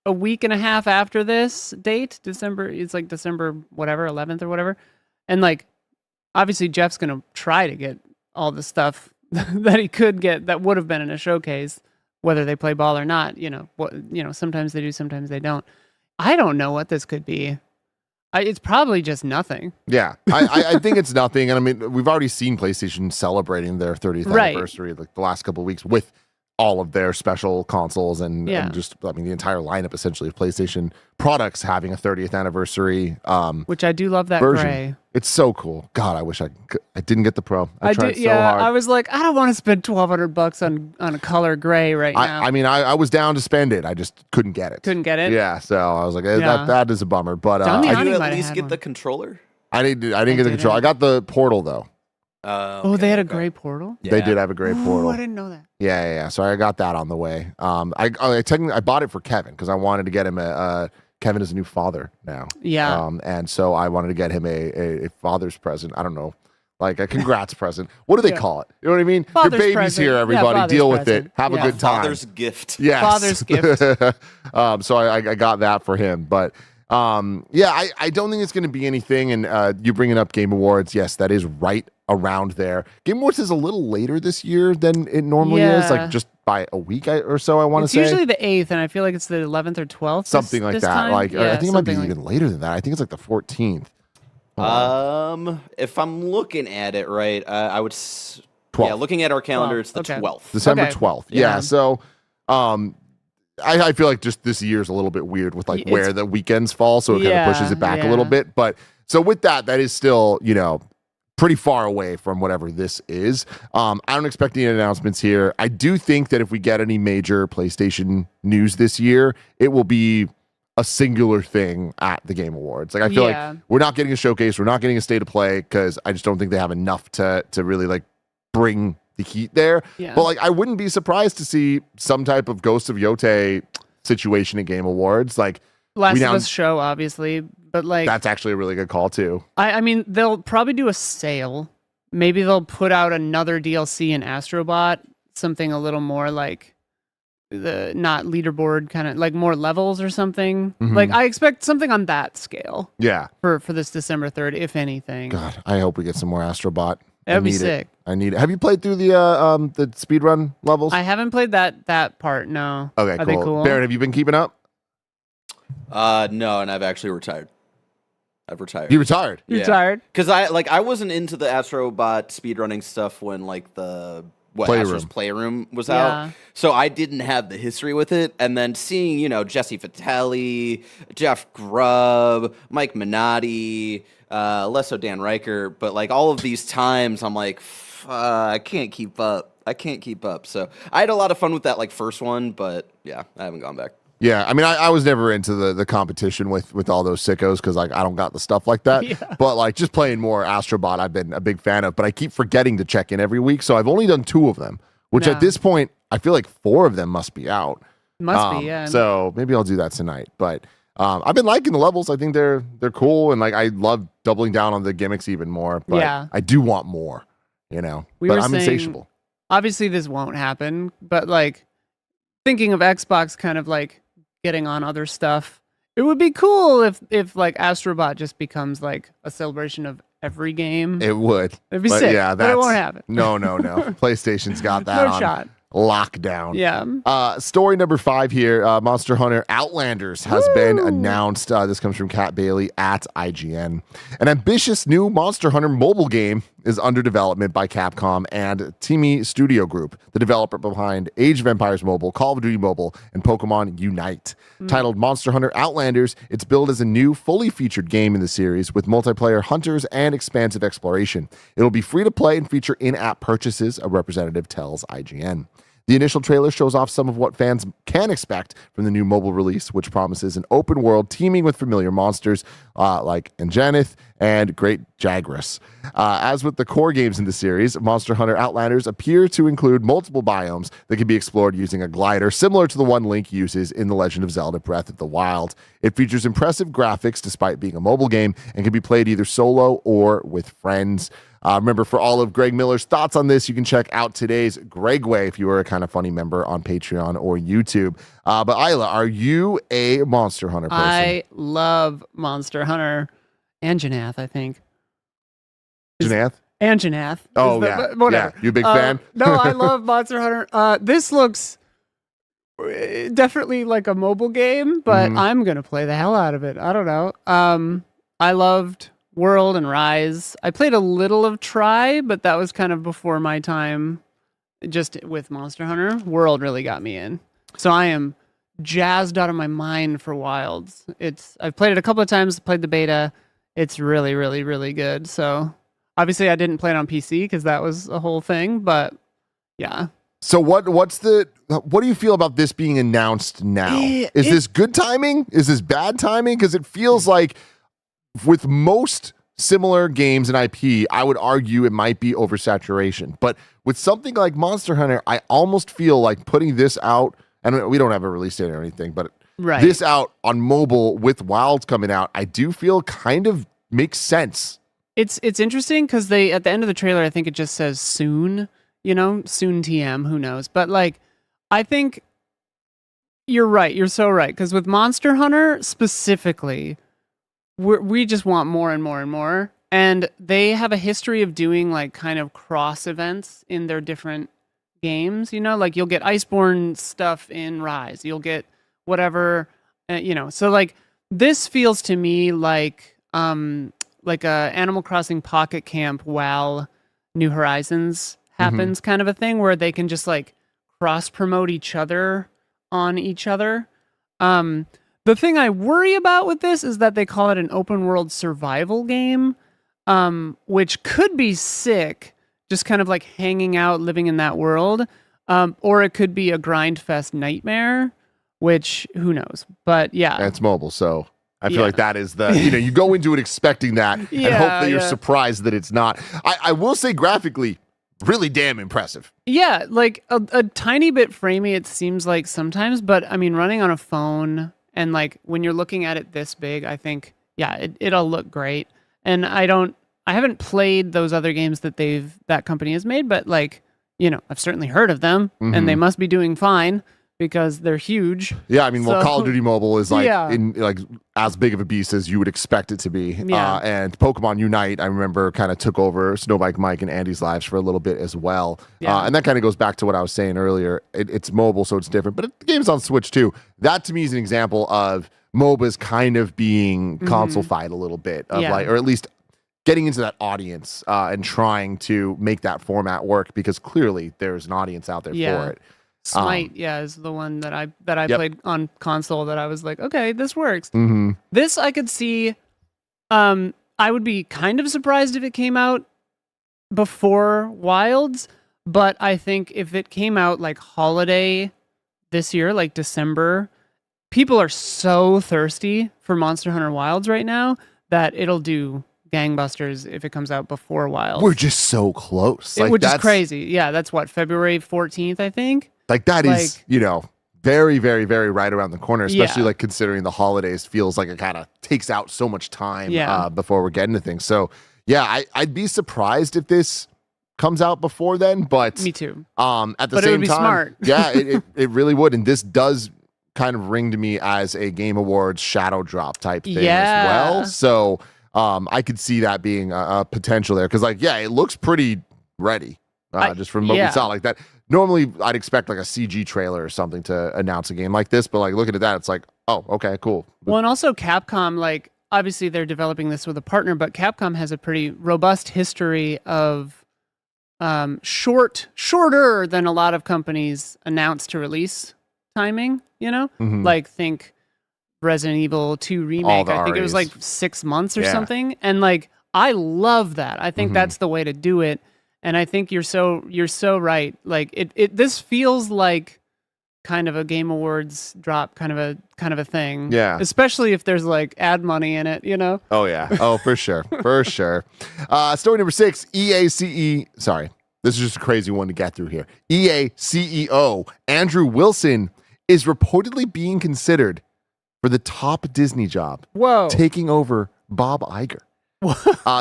a week and a half after this date, December. It's December whatever 11th or whatever, and obviously Jeff's gonna try to get all the stuff that he could get that would have been in a showcase, whether they play ball or not. Sometimes they do, sometimes they don't. I don't know what this could be. It's probably just nothing. Yeah, I think it's nothing, and I mean we've already seen PlayStation celebrating their 30th anniversary the last couple of weeks with all of their special consoles and just, the entire lineup essentially of PlayStation products having a 30th anniversary. Which I do love that version. gray. It's so cool. God, I wish I didn't get the Pro. I tried so hard. I was like, I don't want to spend $1,200 on a color gray right now. I was down to spend it. I just couldn't get it. Couldn't get it? Yeah, so I was like, that is a bummer. But did you at least get the controller? I didn't get the controller. I got the Portal, though. Oh, they had a gray portal? They did have a gray portal. I didn't know that. Yeah. So I got that on the way. I technically bought it for Kevin because I wanted to get him Kevin is a new father now. Yeah. And so I wanted to get him a father's present. I don't know, like a congrats present. What do they call it? You know what I mean? Father's Your baby's present. here, everybody. Yeah, Deal with present. it. Have a good time. Father's gift. Yes. Father's gift. So I got that for him. But I don't think it's going to be anything. And you bringing up Game Awards, yes, that is right around there. Game Awards is a little later this year than it normally is, like just by a week or so, I want to say. It's usually the 8th, and I feel like it's the 11th or 12th. Something like this that. time. Like, I think it might be something even later than that. I think it's like the 14th. If I'm looking at it right, I would. 12th. Yeah, looking at our calendar, it's the 12th. December 12th. Yeah. Yeah. So, I feel like just this year's a little bit weird with like where the weekends fall, so it kind of pushes it back a little bit. But so with that is still, pretty far away from whatever this is. I don't expect any announcements here. I do think that if we get any major PlayStation news this year, it will be a singular thing at the Game Awards. Like I feel like we're not getting a showcase, we're not getting a state of play because I just don't think they have enough to really like bring the heat there. But like I wouldn't be surprised to see some type of Ghost of Yote situation at Game Awards. Like Last of Us show, obviously, but like that's actually a really good call too. I mean, they'll probably do a sale. Maybe they'll put out another DLC in Astrobot, something a little more like the not leaderboard kind of like more levels or something. Like I expect something on that scale. Yeah. For this December 3rd, if anything. God, I hope we get some more Astrobot. That'd be sick. I need it. Have you played through the speedrun levels? I haven't played that part. No. Okay, Are they cool? Baron, have you been keeping up? No, and I've actually retired. I've retired. You retired? You retired? Because I wasn't into the Astrobot speedrunning stuff when like the Astro's Playroom was out. So I didn't have the history with it. And then seeing, Jesse Fatelli, Jeff Grubb, Mike Minotti, less so Dan Riker, but like all of these times I'm like, I can't keep up. So I had a lot of fun with that like first one, but yeah, I haven't gone back. Yeah, I mean, I was never into the competition with all those sickos because like I don't got the stuff like that. But like just playing more Astrobot, I've been a big fan of. But I keep forgetting to check in every week, so I've only done 2 of them. Which at this point, I feel like 4 of them must be out. Must be, yeah. So maybe I'll do that tonight. But I've been liking the levels. I think they're cool, and like I love doubling down on the gimmicks even more. But I do want more, but I'm insatiable. Obviously, this won't happen. But like thinking of Xbox, kind of like getting on other stuff. It would be cool if like Astrobot just becomes like a celebration of every game. It would. It'd be sick. Yeah, but it won't happen. No. PlayStation's got that on shot. Lockdown. Yeah. Story number 5 here. Monster Hunter Outlanders has been announced. This comes from Kat Bailey at IGN. An ambitious new Monster Hunter mobile game is under development by Capcom and Timi Studio Group, the developer behind Age of Empires Mobile, Call of Duty Mobile, and Pokemon Unite. Titled Monster Hunter Outlanders, it's billed as a new, fully featured game in the series with multiplayer hunters and expansive exploration. It'll be free to play and feature in-app purchases, a representative tells IGN. The initial trailer shows off some of what fans can expect from the new mobile release, which promises an open world teeming with familiar monsters like Enjaneth and Great Jagras. As with the core games in the series, Monster Hunter Outlanders appear to include multiple biomes that can be explored using a glider, similar to the one Link uses in The Legend of Zelda Breath of the Wild. It features impressive graphics despite being a mobile game and can be played either solo or with friends. Remember, for all of Greg Miller's thoughts on this, you can check out today's Gregway if you are a Kind of Funny member on Patreon or YouTube. But Isla, are you a Monster Hunter person? I love Monster Hunter. Anjanath, I think. Anjanath? Anjanath. Oh, yeah. Whatever. Yeah. You a big fan? No, I love Monster Hunter. This looks definitely like a mobile game, but I'm going to play the hell out of it. I don't know. I loved World and Rise. I played a little of Try, but that was kind of before my time just with Monster Hunter. World really got me in. So I am jazzed out of my mind for Wilds. I've played it a couple of times, played the beta. It's really, really, really good. So obviously I didn't play it on PC because that was a whole thing, but yeah. So what do you feel about this being announced now? Is this good timing? Is this bad timing? Because it feels like with most similar games and IP, I would argue it might be oversaturation. But with something like Monster Hunter, I almost feel like putting this out, and we don't have a release date or anything, but this out on mobile with Wilds coming out, I do feel kind of makes sense. It's interesting because they, at the end of the trailer, I think it just says soon, soon TM, who knows? But like, I think you're right. You're so right. Because with Monster Hunter specifically, we just want more and more and more. And they have a history of doing like kind of cross events in their different games, like you'll get Iceborne stuff in Rise, you'll get whatever, so like this feels to me like a Animal Crossing Pocket Camp while New Horizons happens kind of a thing where they can just like cross promote each other on each other. The thing I worry about with this is that they call it an open world survival game, which could be sick, just kind of like hanging out, living in that world. Or it could be a grind fest nightmare, which who knows? But yeah. And it's mobile, so I feel like that is the, you go into it expecting that and hope that you're surprised that it's not. I will say graphically, really damn impressive. Yeah, like a tiny bit framey, it seems like sometimes, but I mean, running on a phone and like when you're looking at it this big, I think, it'll look great. And I haven't played those other games that company has made, but like, I've certainly heard of them and they must be doing fine because they're huge. Yeah, I mean, Call of Duty Mobile is like in like as big of a beast as you would expect it to be. Yeah. And Pokemon Unite, I remember, kind of took over Snowbike Mike and Andy's lives for a little bit as well. Yeah. And that kind of goes back to what I was saying earlier. It's mobile, so it's different, but the game's on Switch too. That to me is an example of MOBAs kind of being console-fied a little bit, of like, or at least getting into that audience and trying to make that format work because clearly there's an audience out there for it. Smite, is the one that I played on console that I was like, okay, this works. Mm-hmm. This I could see. I would be kind of surprised if it came out before Wilds, but I think if it came out like holiday this year, like December, people are so thirsty for Monster Hunter Wilds right now that it'll do gangbusters if it comes out before Wilds. We're just so close. Which is crazy. Yeah, that's what, February 14th, I think. Like that is, very, very, very right around the corner, especially like considering the holidays feels like it kind of takes out so much time before we're getting to things. So I'd be surprised if this comes out before then, but me too. At the same time, it would be smart. It really would. And this does kind of ring to me as a Game Awards shadow drop type thing as well. So I could see that being a potential there. Cause it looks pretty ready. Just from what we saw like that. Normally, I'd expect like a CG trailer or something to announce a game like this, but like looking at that, it's like, oh, okay, cool. Well, and also Capcom, like obviously they're developing this with a partner, but Capcom has a pretty robust history of shorter than a lot of companies announce to release timing. Like think Resident Evil 2 remake. I think it was like 6 months or something, and like I love that. I think that's the way to do it. And I think you're so right. Like this feels like kind of a Game Awards drop, kind of a thing. Yeah. Especially if there's like ad money in it, Oh yeah. Oh, for sure. For sure. Story number 6, Sorry. This is just a crazy one to get through here. EA CEO Andrew Wilson is reportedly being considered for the top Disney job. Whoa. Taking over Bob Iger.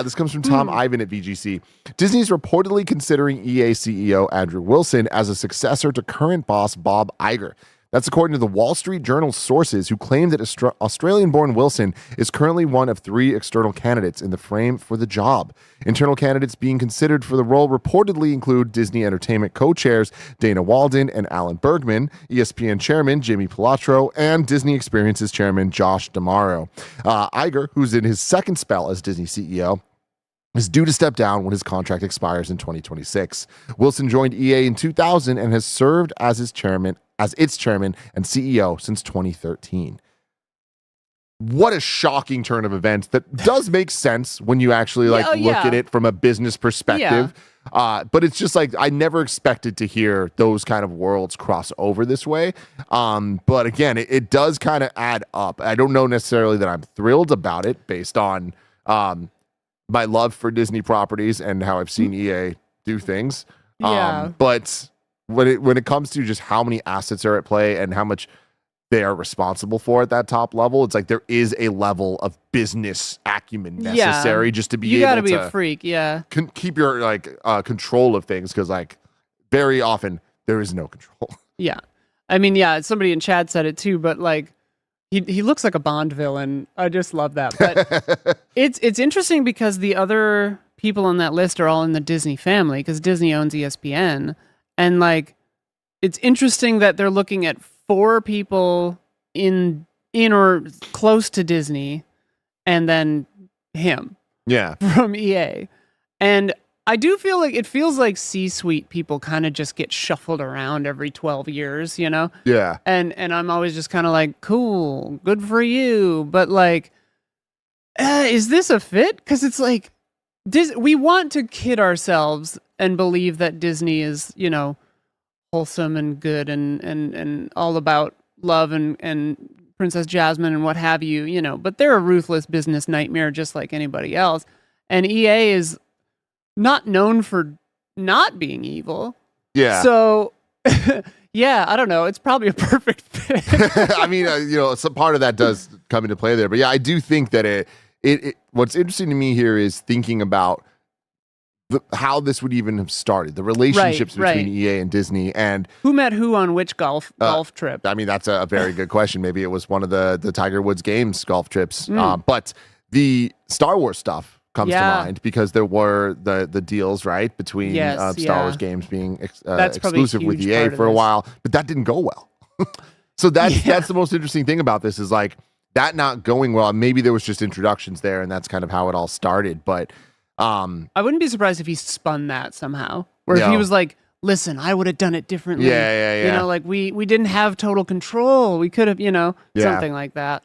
This comes from Tom Ivan at VGC. Disney is reportedly considering EA CEO Andrew Wilson as a successor to current boss Bob Iger. That's according to the Wall Street Journal sources, who claim that Australian-born Wilson is currently one of 3 external candidates in the frame for the job. Internal candidates being considered for the role reportedly include Disney Entertainment co-chairs Dana Walden and Alan Bergman, ESPN chairman Jimmy Pilatro, and Disney Experiences chairman Josh D'Amaro. Iger, who's in his second spell as Disney CEO, is due to step down when his contract expires in 2026. Wilson joined EA in 2000 and has served as its chairman and CEO since 2013. What a shocking turn of events that does make sense when you actually look at it from a business perspective. But it's just like I never expected to hear those kind of worlds cross over this way. But again, it does kind of add up. I don't know necessarily that I'm thrilled about it based on my love for Disney properties and how I've seen EA do things. Yeah. But when it comes to just how many assets are at play and how much they are responsible for at that top level, it's like there is a level of business acumen necessary just to be you able gotta be to a freak, keep your control of things, because like very often there is no control. Yeah. I mean, yeah, somebody in chat said it too, but like he looks like a Bond villain. I just love that. But it's interesting because the other people on that list are all in the Disney family, because Disney owns ESPN, and like it's interesting that they're looking at 4 people in or close to Disney, and then him. Yeah. From EA. And I do feel like it feels like C-suite people kind of just get shuffled around every 12 years, you know? Yeah. And I'm always just kind of like, cool, good for you. But like, is this a fit? Because it's like, we want to kid ourselves and believe that Disney is, you know, wholesome and good and all about love and Princess Jasmine and what have you, you know, but they're a ruthless business nightmare just like anybody else. And EA is not known for not being evil. Yeah. So, yeah, I don't know. It's probably a perfect fit. I mean, you know, some part of that does come into play there. But yeah, I do think that it what's interesting to me here is thinking about how this would even have started, the relationships between EA and Disney, and who met who on which golf trip. I mean, that's a very good question. Maybe it was one of the Tiger Woods Games golf trips. But the Star Wars stuff comes to mind, because there were the deals, right, between Star Wars games being exclusive with EA for a while, but that didn't go well. So that's the most interesting thing about this, is like that not going well. Maybe there was just introductions there, and that's kind of how it all started. But I wouldn't be surprised if he spun that somehow, or if he was like, listen, I would have done it differently. Yeah. You know, like we didn't have total control. We could have, you know, something like that.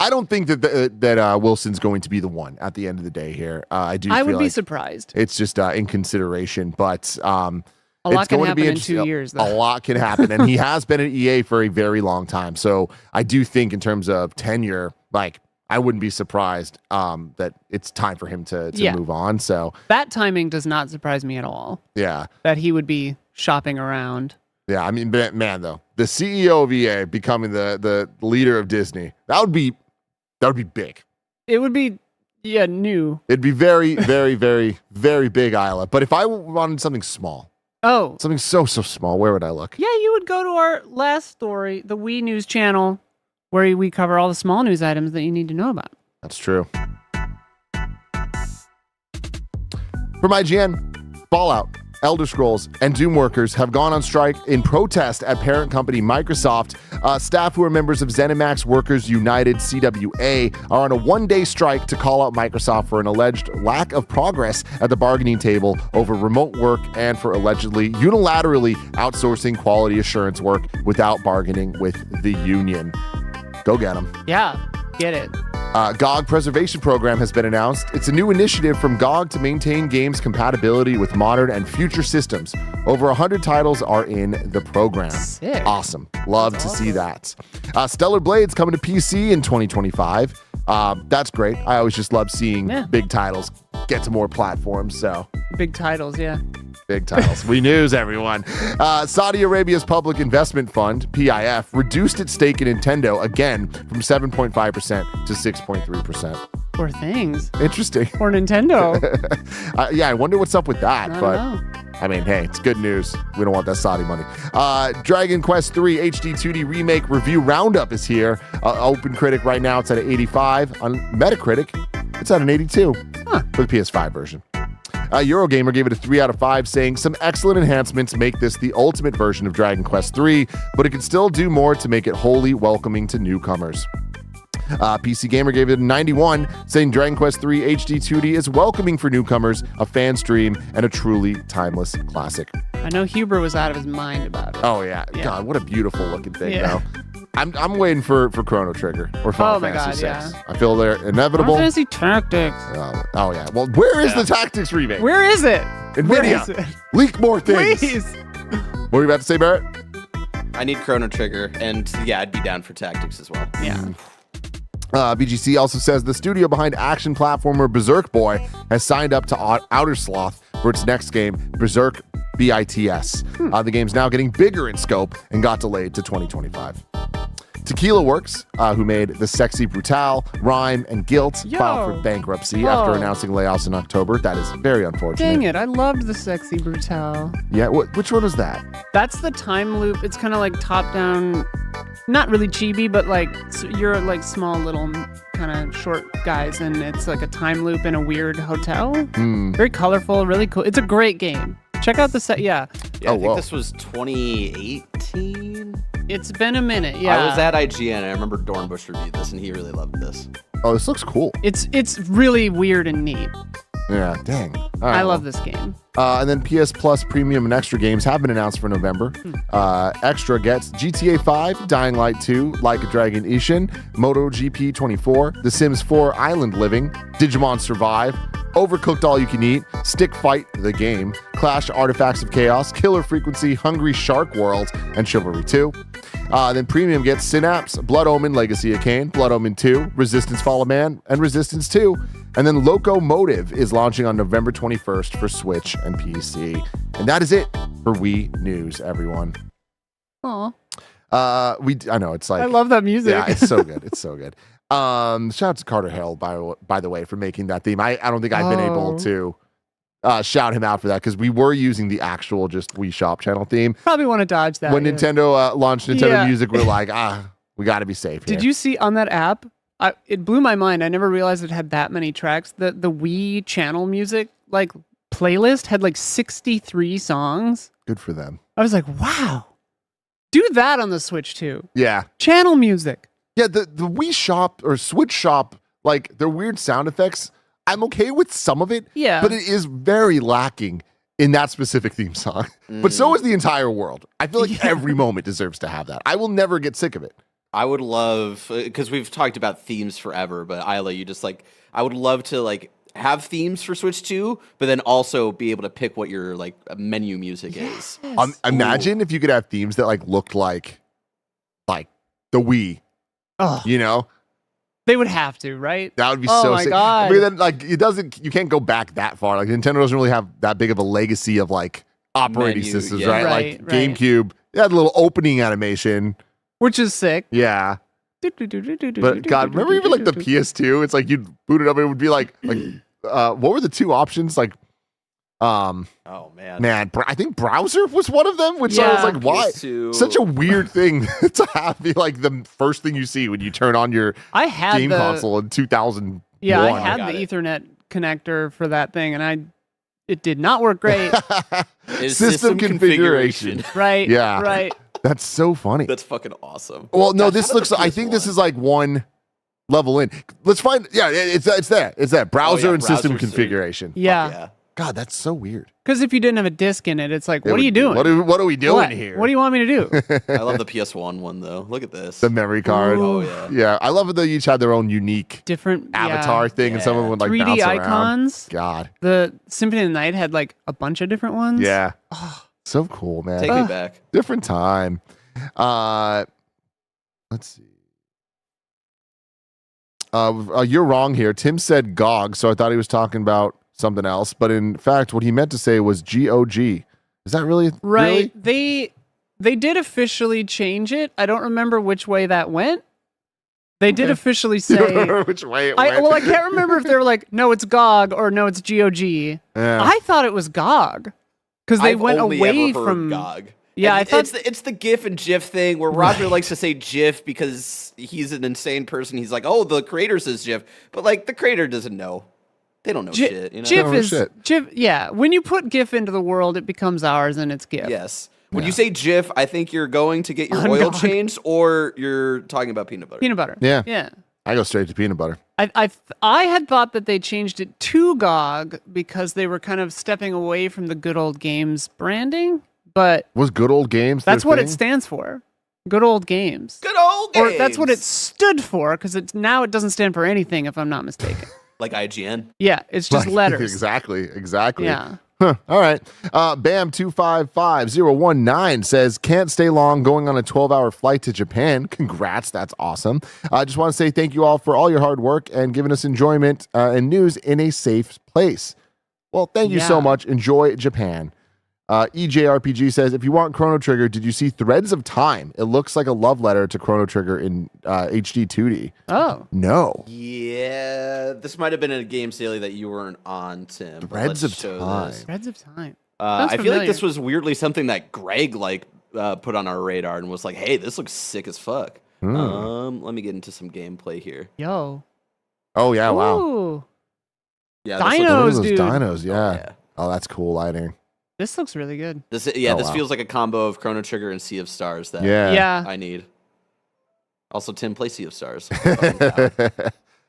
I don't think that Wilson's going to be the one at the end of the day here. I would be surprised. It's just in consideration, but a lot can happen in 2 years. Though. A lot can happen, and he has been at EA for a very long time. So I do think, in terms of tenure, like I wouldn't be surprised that it's time for him to move on. So that timing does not surprise me at all. Yeah, that he would be shopping around. Yeah, I mean, man, though, the CEO of EA becoming the leader of Disney, that would be big. It would be, new. It'd be very, very, very, very big, Isla. But if I wanted something small, something so small, where would I look? Yeah, you would go to our last story, the Wii News channel, where we cover all the small news items that you need to know about. That's true. From IGN, Fallout, Elder Scrolls, and Doom workers have gone on strike in protest at parent company Microsoft. Staff who are members of ZeniMax Workers United, CWA, are on a one-day strike to call out Microsoft for an alleged lack of progress at the bargaining table over remote work and for allegedly unilaterally outsourcing quality assurance work without bargaining with the union. Go get them. Yeah, get it. GOG Preservation Program has been announced. It's a new initiative from GOG to maintain games' compatibility with modern and future systems. Over 100 titles are in the program. Sick. Awesome. Love to see that. Stellar Blade's coming to PC in 2025. That's great. I always just love seeing big titles get to more platforms. So big titles, Big titles. We news, everyone. Saudi Arabia's Public Investment Fund, PIF, reduced its stake in Nintendo again from 7.5% to 6.3%. Poor things. Interesting. Poor Nintendo. I wonder what's up with that. I don't know. I mean, hey, it's good news. We don't want that Saudi money. Dragon Quest III HD 2D Remake Review Roundup is here. Open Critic right now, it's at an 85. On Metacritic, it's at an 82 for the PS5 version. Eurogamer gave it a 3 out of 5, saying some excellent enhancements make this the ultimate version of Dragon Quest III, but it could still do more to make it wholly welcoming to newcomers. PC Gamer gave it a 91, saying Dragon Quest III HD 2D is welcoming for newcomers, a fan stream, and a truly timeless classic. I know Huber was out of his mind about it. Oh, yeah. God, what a beautiful looking thing, though. I'm waiting for Chrono Trigger or Final Fantasy VI. I feel they're inevitable. Final Fantasy Tactics. Oh, yeah. Well, where is the Tactics remake? Where is it? NVIDIA, leak more things. Please. What were you about to say, Barrett? I need Chrono Trigger, and I'd be down for Tactics as well. Yeah. VGC also says the studio behind action platformer Berserk Boy has signed up to Outer Sloth for its next game, Berserk BITS. The game's now getting bigger in scope and got delayed to 2025. Tequila Works, who made The Sexy Brutale, Rhyme, and Guilt, filed for bankruptcy after announcing layoffs in October. That is very unfortunate. Dang it, I loved The Sexy Brutale. Yeah, which one was that? That's the time loop. It's kind of like top-down, not really chibi, but like you're like small little kind of short guys, and it's like a time loop in a weird hotel. Very colorful, really cool. It's a great game. Check out the set. Yeah, I think this was 2018. It's been a minute. Yeah, I was at IGN. I remember Dornbush reviewed this, and he really loved this. Oh, this looks cool. It's really weird and neat. Yeah, dang. All right, I love this game. And then PS Plus Premium and Extra games have been announced for November. Extra gets GTA 5, Dying Light 2, Like a Dragon Ishin, MotoGP 24, The Sims 4 Island Living, Digimon Survive, Overcooked All You Can Eat, Stick Fight the Game, Clash Artifacts of Chaos, Killer Frequency, Hungry Shark World, and Chivalry 2. Then Premium gets Synapse, Blood Omen Legacy of Kain, Blood Omen 2, Resistance Fall of Man, and Resistance 2. And then Locomotive is launching on November 21st for Switch and PC. And that is it for Wii News, everyone. Aw. I know, it's like... I love that music. Yeah, it's so good. It's so good. Shout out to Carter Harrell, by the way, for making that theme. I don't think I've been able to shout him out for that, because we were using the actual just Wii Shop channel theme. Probably want to dodge that. When Nintendo launched Nintendo Music, we're like, we got to be safe here. Did you see on that app? It blew my mind. I never realized it had that many tracks. The Wii channel music like playlist had like 63 songs. Good for them. I was like, wow. Do that on the Switch too. Yeah. Channel music. Yeah, the Wii Shop or Switch Shop, like their weird sound effects, I'm okay with some of it. Yeah. But it is very lacking in that specific theme song. But so is the entire world. I feel like every moment deserves to have that. I will never get sick of it. I would love, because we've talked about themes forever, but Isla, you just like, I would love to like have themes for Switch 2, but then also be able to pick what your like menu music is. Imagine if you could have themes that like looked like the Wii. Oh. You know? They would have to, right? That would be so sick. God. I mean, then like you can't go back that far. Like Nintendo doesn't really have that big of a legacy of like operating systems, right? Like GameCube, they had a little opening animation. Which is sick. Yeah. But God, remember even like the PS2? It's like you'd boot it up and it would be like what were the two options? Like oh man. I think browser was one of them, which I was like, why? PS2. Such a weird thing to have be like the first thing you see when you turn on your game console in 2001. Yeah, I had the Ethernet connector for that thing, and it did not work great. System configuration. Right. Yeah. Right. That's so funny. That's fucking awesome. Well, no, this looks. I think this is like one level in. Let's find. Yeah, it's that. It's that browser and system configuration. Yeah. God, that's so weird. Because if you didn't have a disc in it, it's like, what are you doing? What are we doing here? What do you want me to do? I love the PS1 one though. Look at this. The memory card. Oh yeah. Yeah, I love it. They each had their own unique different avatar thing, and some of them would like 3D bounce icons. Around. God. The Symphony of the Night had like a bunch of different ones. Yeah. So cool, man. Take me back. Different time. Let's see. You're wrong here. Tim said GOG, so I thought he was talking about something else. But in fact, what he meant to say was GOG. Is that really right? Really? They did officially change it. I don't remember which way that went. They did officially say you don't remember which way it went. Well, I can't remember if they were like, no, it's GOG or no, it's GOG. Yeah. I thought it was GOG because they went away from GOG. Yeah, I thought it's the GIF and GIF thing where Roger likes to say GIF because he's an insane person. He's like, oh, the creator says GIF, but like the creator doesn't know. They don't know shit. You know? GIF is GIF. Yeah, when you put GIF into the world, it becomes ours, and it's GIF. Yes. When you say GIF, I think you're going to get your oil changed, or you're talking about peanut butter. Peanut butter. Yeah. Yeah. I go straight to peanut butter. I had thought that they changed it to GOG because they were kind of stepping away from the Good Old Games branding. But was Good Old Games? That's what it stands for. Good Old Games. Good Old Games. Or that's what it stood for, because now it doesn't stand for anything, if I'm not mistaken. Like IGN. Yeah, it's just letters. Exactly. Yeah. Huh, all right. Bam255019 says, can't stay long going on a 12-hour flight to Japan. Congrats. That's awesome. I just want to say thank you all for all your hard work and giving us enjoyment and news in a safe place. Well, thank you so much. Enjoy Japan. EJRPG says, if you want Chrono Trigger, did you see Threads of Time? It looks like a love letter to Chrono Trigger in HD 2D. Oh. No. Yeah, this might have been a game daily that you weren't on, Tim. Threads of Time. Threads of Time. I feel like this was weirdly something that Greg put on our radar and was like, hey, this looks sick as fuck. Let me get into some gameplay here. Yo. Oh, yeah, wow. Ooh. Yeah, Dinos, dude. Dinos, yeah. Oh, that's cool lighting. This looks really good. This feels like a combo of Chrono Trigger and Sea of Stars that I need. Also, Tim, play Sea of Stars.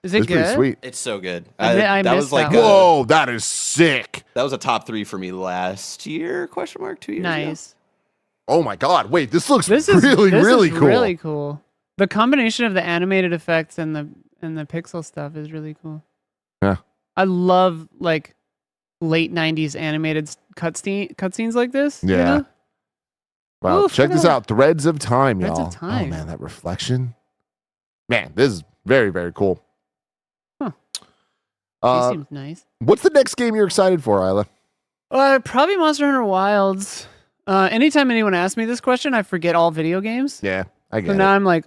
Is it good? Sweet. It's so good. I that was like, whoa, that is sick. That was a top 3 for me last year? 2 years ago. Nice. Oh my god! Wait, this looks really cool. Really cool. The combination of the animated effects and the pixel stuff is really cool. Yeah. I love like late 90s animated cutscenes like this. Yeah. You know? Wow, Ooh, check this out. Threads of Time, Threads y'all. of Time. Oh man, that reflection. Man, this is very, very cool. Huh. He seems nice. What's the next game you're excited for, Isla? Probably Monster Hunter Wilds. Anytime anyone asks me this question, I forget all video games. Yeah, I get So it. now I'm like,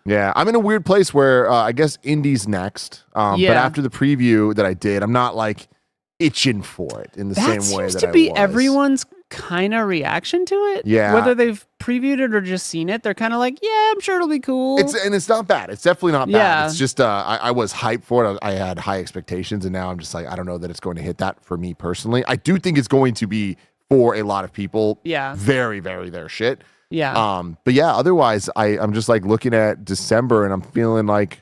Yeah, I'm in a weird place where I guess indie's next. But after the preview that I did, I'm not like itching for it in the same way that seems to be everyone's kind of reaction to it. Yeah. Whether they've previewed it or just seen it, they're kind of like, yeah, I'm sure it'll be cool. It's not bad. It's definitely not bad. Yeah. It's just I was hyped for it. I had high expectations, and now I'm just like, I don't know that it's going to hit that for me personally. I do think it's going to be for a lot of people. Yeah. Very, very their shit. Yeah. But yeah, otherwise I'm just like looking at December and I'm feeling like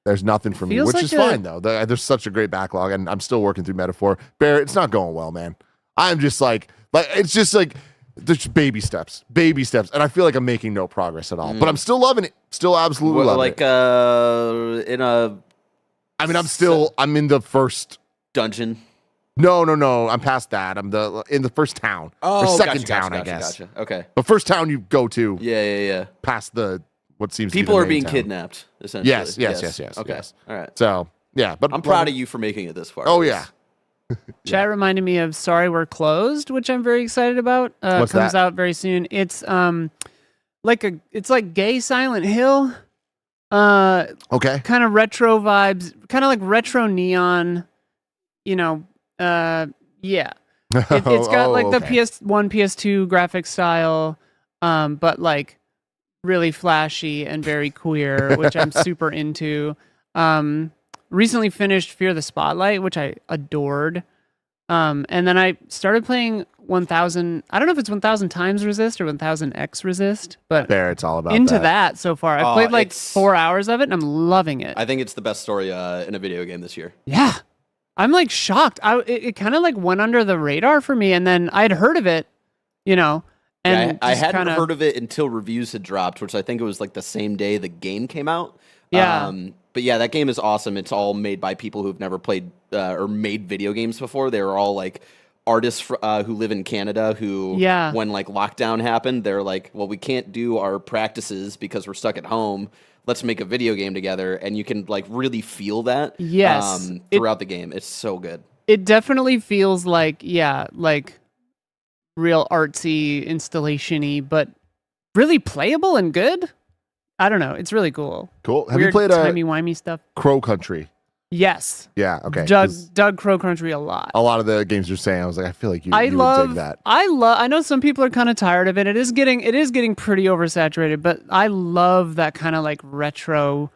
there's nothing for me, which like is fine though. There's such a great backlog, and I'm still working through Metaphor. Bear, it's not going well, man. I'm just like it's just like there's baby steps, and I feel like I'm making no progress at all. But I'm still loving it. Still absolutely loving it. In a. I mean, I'm in the first dungeon. No. I'm past that. I'm in the first town. Or second town, I guess. Gotcha. Okay. The first town you go to. Yeah. Past the what seems people to be are being town. kidnapped. Essentially. Yes. Okay. Yes. All right. So yeah, but I'm proud of you for making it this far. Oh yeah. Chat reminded me of Sorry We're Closed, which I'm very excited about. What's comes that? out very soon. It's it's like gay Silent Hill. Okay. Kind of retro vibes, kind of like retro neon, yeah. It's got like the PS1, PS2 graphic style, but like really flashy and very queer, which I'm super into. Recently finished Fear the Spotlight, which I adored. And then I started playing 1000. I don't know if it's 1000 times resist or 1000x resist, but there it's all about into that so far. I've played like 4 hours of it and I'm loving it. I think it's the best story in a video game this year. Yeah. I'm like shocked. It kind of like went under the radar for me, and then I'd heard of it, and I hadn't heard of it until reviews had dropped, which I think it was like the same day the game came out. Yeah. But yeah, that game is awesome. It's all made by people who've never played or made video games before. They were all like artists who live in Canada who, when like lockdown happened, they're like, well, we can't do our practices because we're stuck at home. Let's make a video game together. And you can like really feel that throughout the game. It's so good. It definitely feels like, like real artsy, installation-y, but really playable and good. I don't know. It's really cool. Cool. Have Weird, you played timey-wimey stuff? Crow Country? Yes. Yeah, okay. Dug Crow Country a lot. A lot of the games you're saying, I was like, I feel like you would dig that. I know some people are kind of tired of it. It is getting pretty oversaturated, but I love that kind of like retro.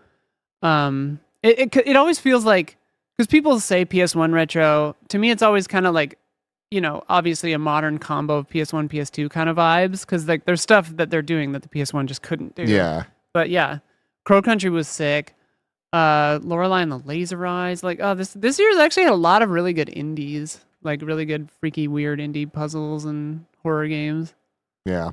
It always feels like, because people say PS1 retro, to me it's always kind of like, obviously a modern combo of PS1, PS2 kind of vibes, because like there's stuff that they're doing that the PS1 just couldn't do. Yeah. But yeah, Crow Country was sick. Lorelei and the Laser Eyes. Like, this year's actually had a lot of really good indies, like really good, freaky, weird indie puzzles and horror games. Yeah.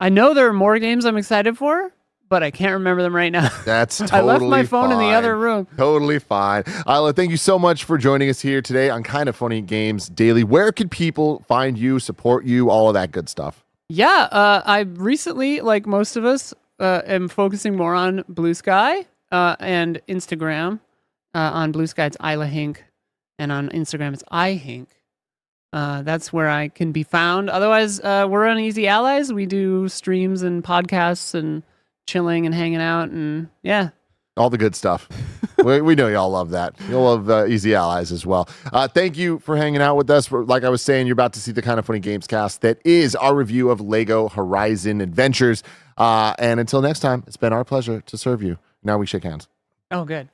I know there are more games I'm excited for, but I can't remember them right now. That's totally I left my phone in the fine. other room. Totally fine. Isla, thank you so much for joining us here today on Kind of Funny Games Daily. Where could people find you, support you, all of that good stuff? Yeah, I recently, like most of us, am focusing more on Blue Sky and Instagram. On Blue Sky, it's Isla Hink, and on Instagram, it's iHink. That's where I can be found. Otherwise, we're on Easy Allies. We do streams and podcasts and chilling and hanging out, and yeah. All the good stuff. we know y'all love that. You'll love Easy Allies as well. Thank you for hanging out with us. Like I was saying, you're about to see the Kind of Funny Gamescast that is our review of Lego Horizon Adventures. And until next time, it's been our pleasure to serve you. Now we shake hands. Oh, good.